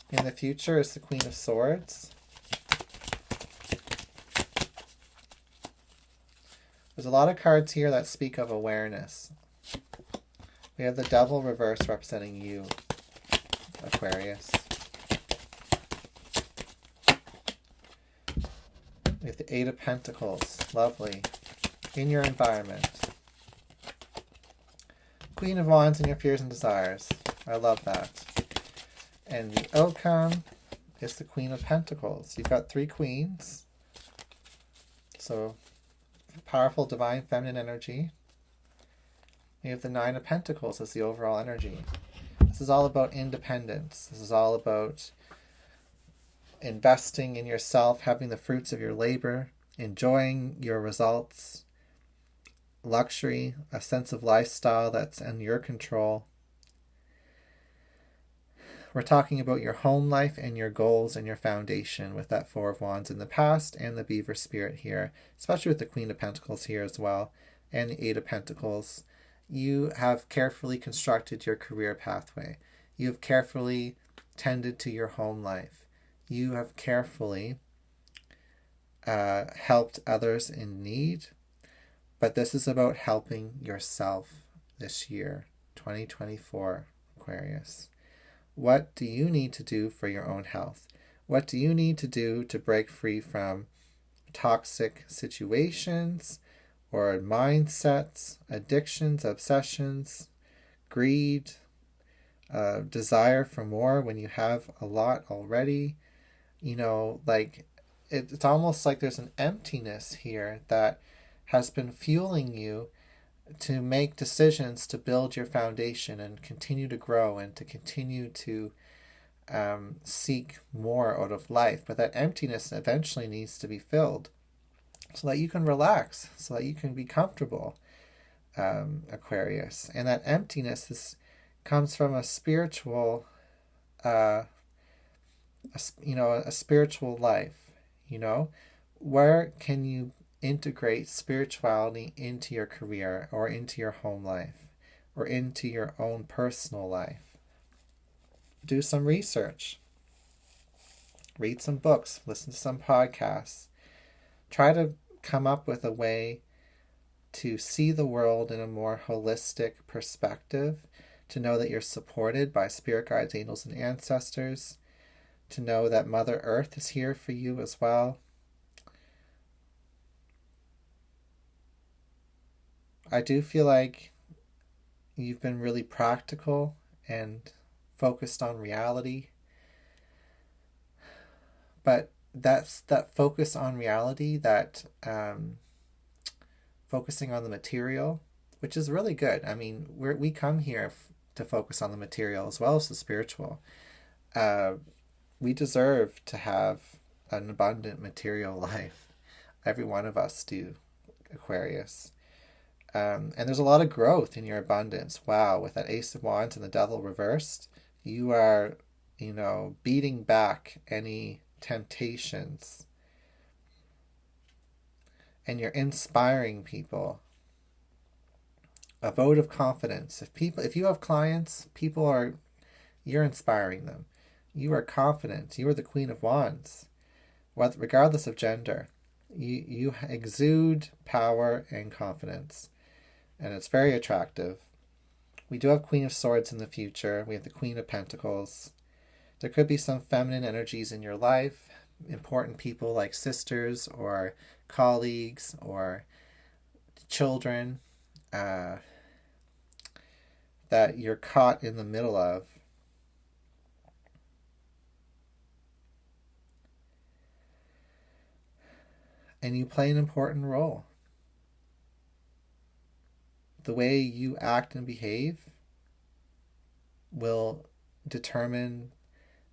In the future is the Queen of Swords. There's a lot of cards here that speak of awareness. We have the Devil reverse representing you, Aquarius. We have the Eight of Pentacles, lovely, in your environment. Queen of Wands in your fears and desires. I love that. And the outcome is the Queen of Pentacles. You've got three queens. So, powerful divine feminine energy. You have the Nine of Pentacles as the overall energy. This is all about independence. This is all about investing in yourself, having the fruits of your labor, enjoying your results, luxury, a sense of lifestyle that's in your control. We're talking about your home life and your goals and your foundation with that Four of Wands in the past and the Beaver Spirit here, especially with the Queen of Pentacles here as well, and the Eight of Pentacles. You have carefully constructed your career pathway. You have carefully tended to your home life. You have carefully helped others in need. But this is about helping yourself this year, 2024, Aquarius. What do you need to do for your own health? What do you need to do to break free from toxic situations or mindsets, addictions, obsessions, greed, desire for more when you have a lot already. Like it's almost like there's an emptiness here that has been fueling you to make decisions to build your foundation and continue to grow and to continue to seek more out of life. But that emptiness eventually needs to be filled so that you can relax, so that you can be comfortable, Aquarius. And that emptiness comes from a spiritual, a spiritual life. Where can you integrate spirituality into your career or into your home life or into your own personal life? Do some research. Read some books. Listen to some podcasts. Try to come up with a way to see the world in a more holistic perspective, to know that you're supported by spirit guides, angels, and ancestors, to know that Mother Earth is here for you as well. I do feel like you've been really practical and focused on reality. But that's that focus on reality, that focusing on the material, which is really good. I mean, we come here to focus on the material as well as the spiritual. We deserve to have an abundant material life. Every one of us do, Aquarius. And there's a lot of growth in your abundance. Wow, with that Ace of Wands and the Devil reversed, you are, beating back any temptations. And you're inspiring people. A vote of confidence. If you have clients, you're inspiring them. You are confident. You are the Queen of Wands, regardless of gender. You exude power and confidence, and it's very attractive. We do have Queen of Swords in the future. We have the Queen of Pentacles. There could be some feminine energies in your life, important people like sisters or colleagues or children that you're caught in the middle of. And you play an important role. The way you act and behave will determine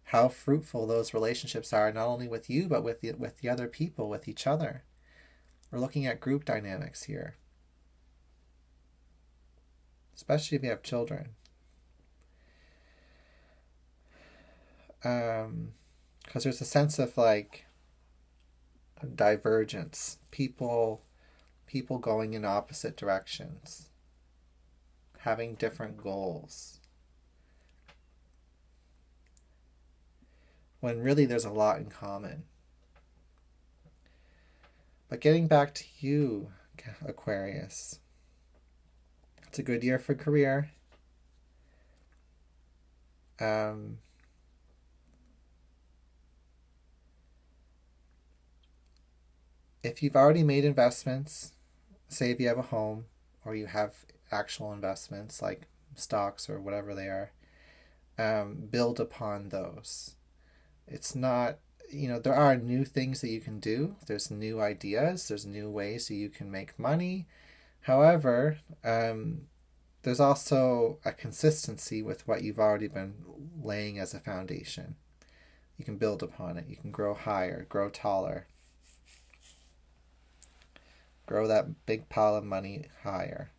how fruitful those relationships are, not only with you, but with the other people, with each other. We're looking at group dynamics here. Especially if you have children. Because there's a sense of divergence. People going in opposite directions. Having different goals. When really there's a lot in common. But getting back to you, Aquarius. It's a good year for career. If you've already made investments, say if you have a home or you have actual investments like stocks or whatever they are, build upon those. It's not, there are new things that you can do. There's new ideas. There's new ways that you can make money. However, there's also a consistency with what you've already been laying as a foundation. You can build upon it. You can grow higher, grow taller. Grow that big pile of money higher.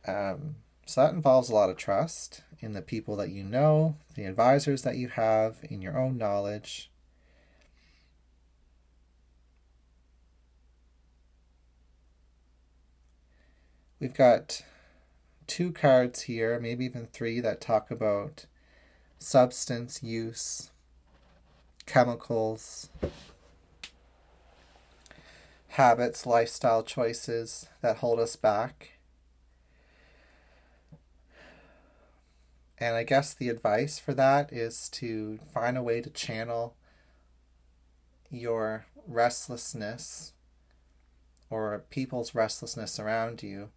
So that involves a lot of trust in the people that you know, the advisors that you have, in your own knowledge. We've got 2 cards here, maybe even 3, that talk about substance use, chemicals, habits, lifestyle choices that hold us back. And I guess the advice for that is to find a way to channel your restlessness or people's restlessness around you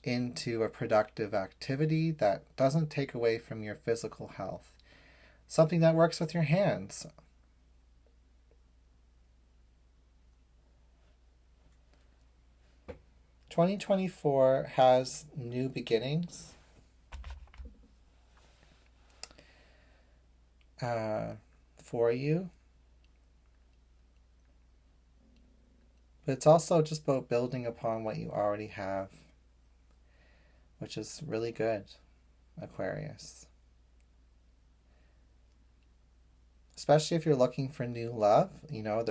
into a productive activity that doesn't take away from your physical health. Something that works with your hands. "2024 has new beginnings. For you. But it's also just about building upon what you already have, which is really good, Aquarius. Especially if you're looking for new love. You know,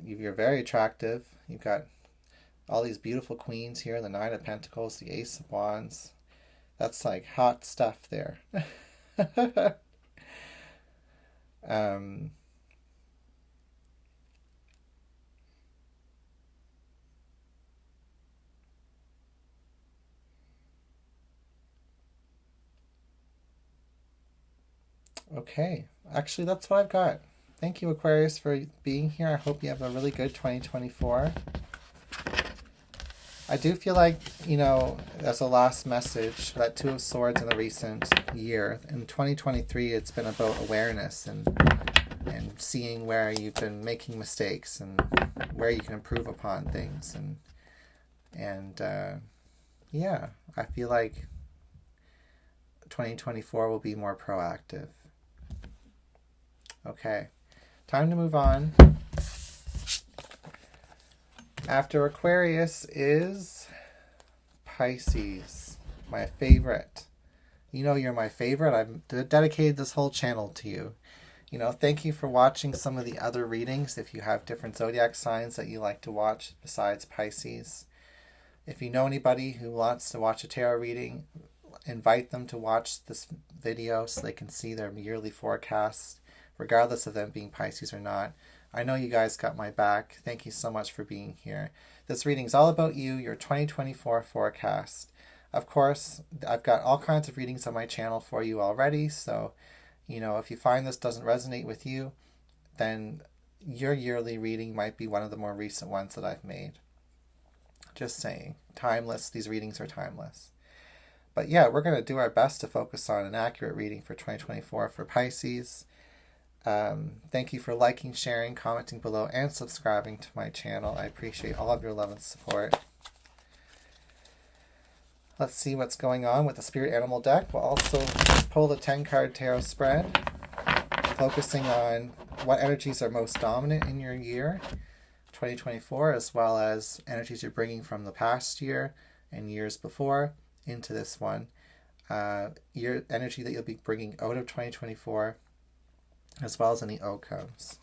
you're very attractive. You've got all these beautiful queens here, the Nine of Pentacles, the Ace of Wands. That's like hot stuff there. Okay, actually that's what I've got. Thank you, Aquarius, for being here. I hope you have a really good 2024. I do feel like, you know, as a last message, that Two of Swords in the recent year, in 2023, it's been about awareness and seeing where you've been making mistakes and where you can improve upon things. And yeah, I feel like 2024 will be more proactive. Okay, time to move on. After Aquarius is Pisces, my favorite. You know you're my favorite. I've dedicated this whole channel to you. You know, thank you for watching some of the other readings if you have different zodiac signs that you like to watch besides Pisces. If you know anybody who wants to watch a tarot reading, invite them to watch this video so they can see their yearly forecast, regardless of them being Pisces or not. I know you guys got my back. Thank you so much for being here. This reading is all about you, your 2024 forecast. Of course, I've got all kinds of readings on my channel for you already, so, you know, if you find this doesn't resonate with you, then your yearly reading might be one of the more recent ones that I've made. Just saying. Timeless. These readings are timeless. But yeah, we're going to do our best to focus on an accurate reading for 2024 for Pisces. Thank you for liking, sharing, commenting below, and subscribing to my channel. I appreciate all of your love and support. Let's see what's going on with the Spirit Animal deck. We'll also pull the 10-card tarot spread, focusing on what energies are most dominant in your year, 2024, as well as energies you're bringing from the past year and years before into this one. Your energy that you'll be bringing out of 2024, as well as any outcomes.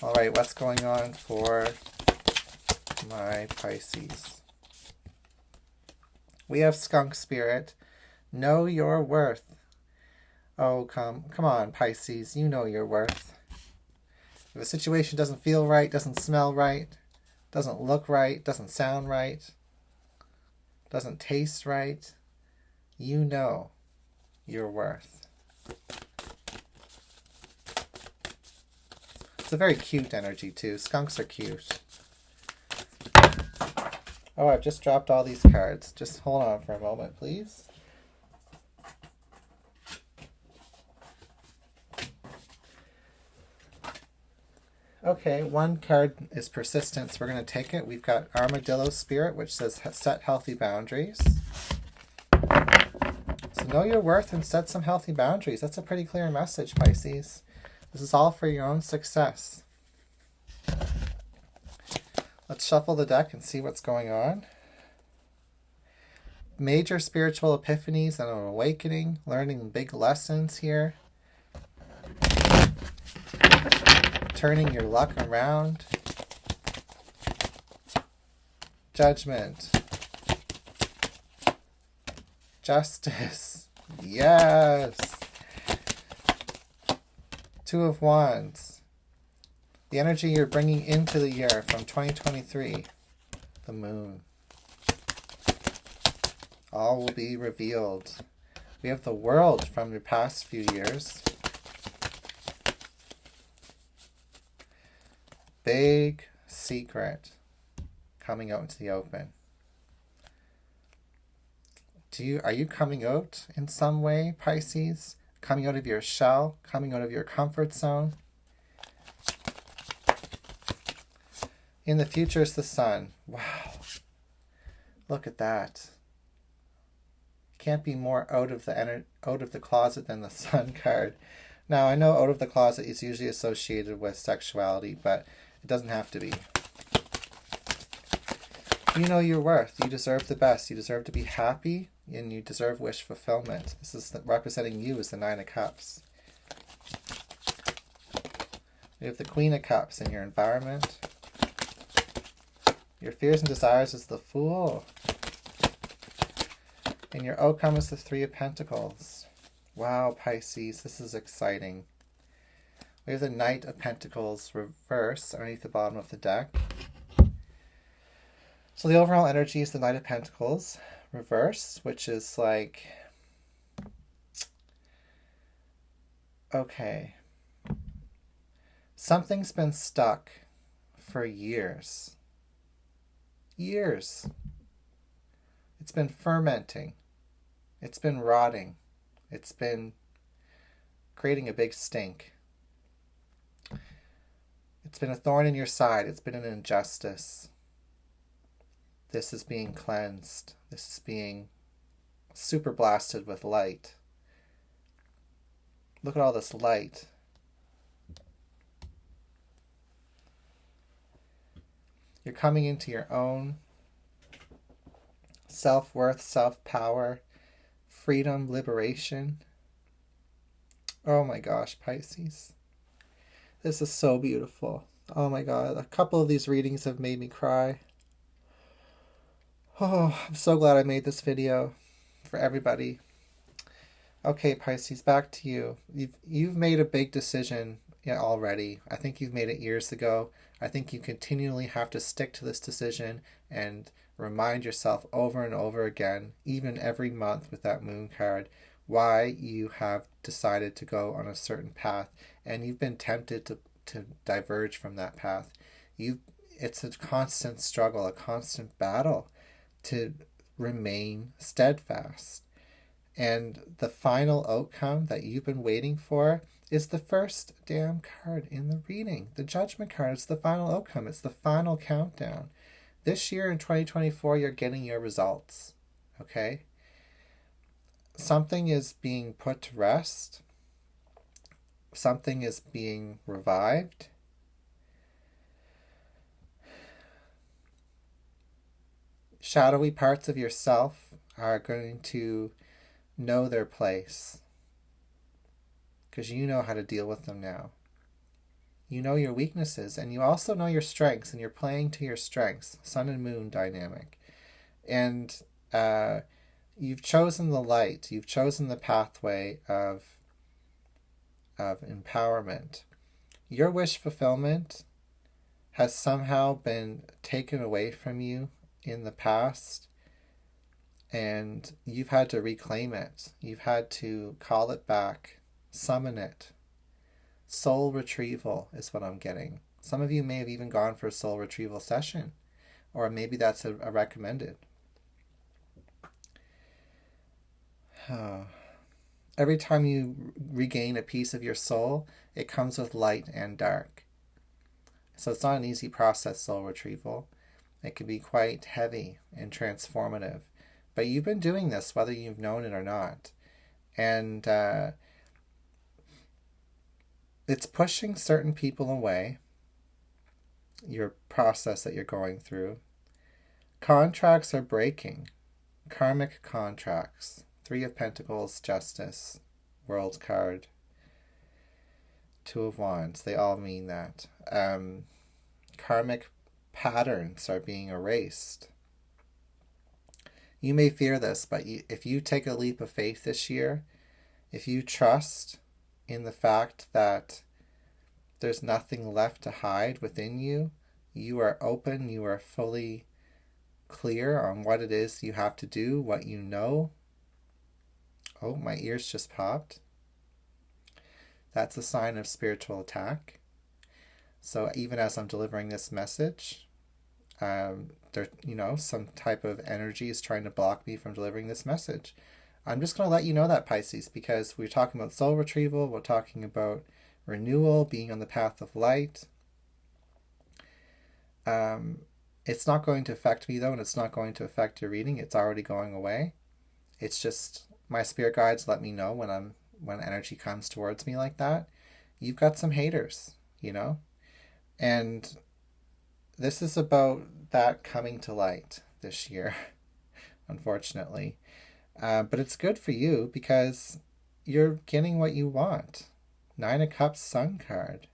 All right, what's going on for my Pisces? We have Skunk Spirit. Know your worth. Oh, come on, Pisces. You know your worth. If a situation doesn't feel right, doesn't smell right, doesn't look right, doesn't sound right, doesn't taste right, you know your worth. It's a very cute energy too. Skunks are cute. Oh, I've just dropped all these cards. Just hold on for a moment, please. Okay, one card is persistence. We're going to take it. We've got Armadillo Spirit, which says set healthy boundaries. So know your worth and set some healthy boundaries. That's a pretty clear message, Pisces. This is all for your own success. Let's shuffle the deck and see what's going on. Major spiritual epiphanies and an awakening. Learning big lessons here. Turning your luck around. Judgment. Justice. Yes. Two of Wands. The energy you're bringing into the year from 2023. The Moon. All will be revealed. We have the World from your past few years. big secret coming out into the open. Are you coming out in some way, Pisces? Coming out of your shell? Coming out of your comfort zone? In the future is the sun. Wow. Look at that. Can't be more out of the closet than the sun card. Now, I know out of the closet is usually associated with sexuality, but it doesn't have to be. You know your worth. You deserve the best. You deserve to be happy, and you deserve wish fulfillment. This is representing you as the Nine of Cups. We have the Queen of Cups in your environment. Your fears and desires is the Fool. And your outcome is the Three of Pentacles. Wow, Pisces, this is exciting. We have the Knight of Pentacles reversed underneath the bottom of the deck. So the overall energy is the Knight of Pentacles reversed, which is like, okay, something's been stuck for years. Years. It's been fermenting. It's been rotting. It's been creating a big stink. It's been a thorn in your side. It's been an injustice. This is being cleansed. This is being super blasted with light. Look at all this light. You're coming into your own self-worth, self-power, freedom, liberation. Oh my gosh, Pisces. This is so beautiful. Oh my God. A couple of these readings have made me cry. Oh, I'm so glad I made this video for everybody. Okay, Pisces, back to you. You've made a big decision already. I think you've made it years ago. I think you continually have to stick to this decision and remind yourself over and over again, even every month with that Moon card, why you have decided to go on a certain path, and you've been tempted to diverge from that path. It's a constant struggle, a constant battle to remain steadfast. And the final outcome that you've been waiting for is the first damn card in the reading. The Judgment card is the final outcome. It's the final countdown. This year in 2024, you're getting your results. Okay? Something is being put to rest. Something is being revived. Shadowy parts of yourself are going to know their place, because you know how to deal with them now. You know your weaknesses, and you also know your strengths, and you're playing to your strengths. Sun and Moon dynamic. And you've chosen the light. You've chosen the pathway of empowerment. Your wish fulfillment has somehow been taken away from you in the past, and you've had to reclaim it. You've had to call it back, summon it. Soul retrieval is what I'm getting. Some of you may have even gone for a soul retrieval session, or maybe that's a recommended. Every time you regain a piece of your soul, it comes with light and dark. So it's not an easy process, soul retrieval. It can be quite heavy and transformative. But you've been doing this whether you've known it or not. And it's pushing certain people away, your process that you're going through. Contracts are breaking. Karmic contracts. Three of Pentacles, Justice, World card, Two of Wands. They all mean that. Karmic patterns are being erased. You may fear this, but if you take a leap of faith this year, if you trust in the fact that there's nothing left to hide within you, you are open, you are fully clear on what it is you have to do, what you know. Oh, my ears just popped. That's a sign of spiritual attack. So even as I'm delivering this message, there, some type of energy is trying to block me from delivering this message. I'm just going to let you know that, Pisces, because we're talking about soul retrieval, we're talking about renewal, being on the path of light. It's not going to affect me, though, and it's not going to affect your reading. It's already going away. It's just my spirit guides let me know when energy comes towards me like that. You've got some haters, and this is about that coming to light this year, unfortunately. But it's good for you because you're getting what you want. 9 of Cups Sun card.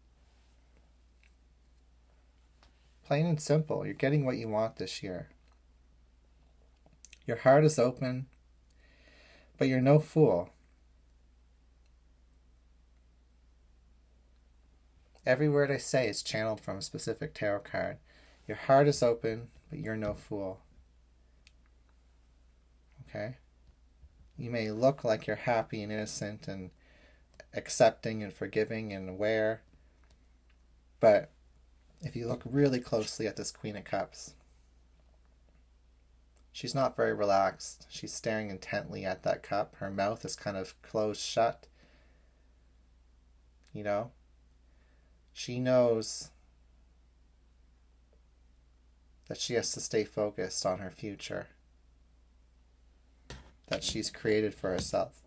Plain and simple, you're getting what you want this year. Your heart is open, but you're no fool. Every word I say is channeled from a specific tarot card. Your heart is open, but you're no fool. Okay? You may look like you're happy and innocent and accepting and forgiving and aware, but if you look really closely at this Queen of Cups, she's not very relaxed. She's staring intently at that cup. Her mouth is kind of closed shut. She knows that she has to stay focused on her future that she's created for herself.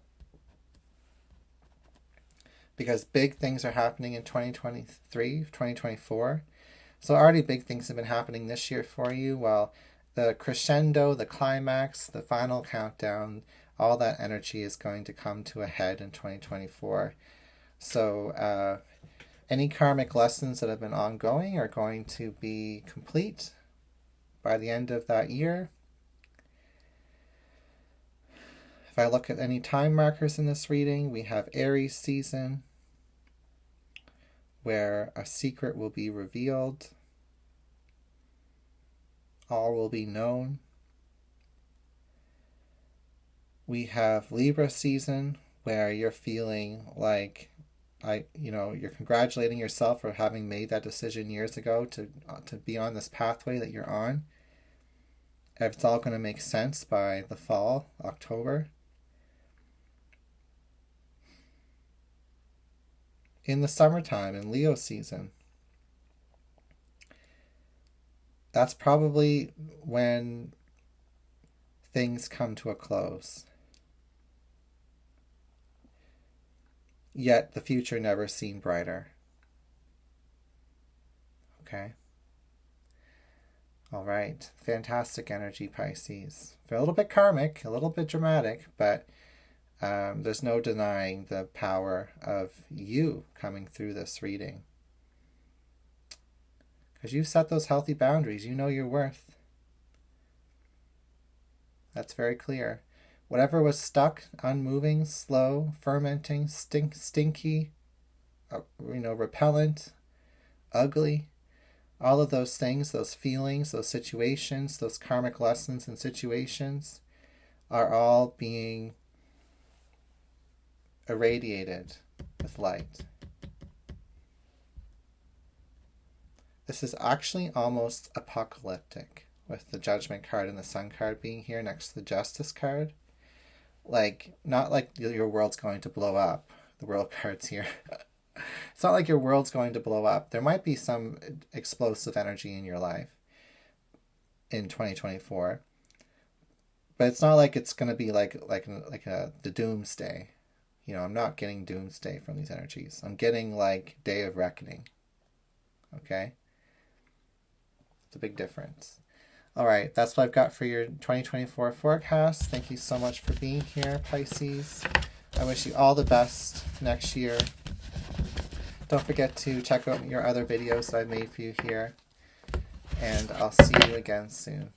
Because big things are happening in 2023, 2024. So already big things have been happening this year for you. Well, the crescendo, the climax, the final countdown, all that energy is going to come to a head in 2024. So any karmic lessons that have been ongoing are going to be complete by the end of that year. If I look at any time markers in this reading, we have Aries season, where a secret will be revealed, all will be known. We have Libra season, where you're feeling like you're congratulating yourself for having made that decision years ago to be on this pathway that you're on. It's all going to make sense by the fall, October. In the summertime, in Leo season, that's probably when things come to a close. Yet the future never seemed brighter. Okay. All right. Fantastic energy, Pisces. A little bit karmic, a little bit dramatic, but there's no denying the power of you coming through this reading. Because you set those healthy boundaries. You know your worth. That's very clear. Whatever was stuck, unmoving, slow, fermenting, stinky, repellent, ugly, all of those things, those feelings, those situations, those karmic lessons and situations are all being irradiated with light. This is actually almost apocalyptic, with the Judgment card and the Sun card being here next to the Justice card. Not like your world's going to blow up. The World card's here. It's not like your world's going to blow up. There might be some explosive energy in your life in 2024, but it's not like it's going to be like the doomsday. I'm not getting doomsday from these energies. I'm getting day of reckoning. Okay? It's a big difference. All right, that's what I've got for your 2024 forecast. Thank you so much for being here, Pisces. I wish you all the best next year. Don't forget to check out your other videos that I've made for you here. And I'll see you again soon.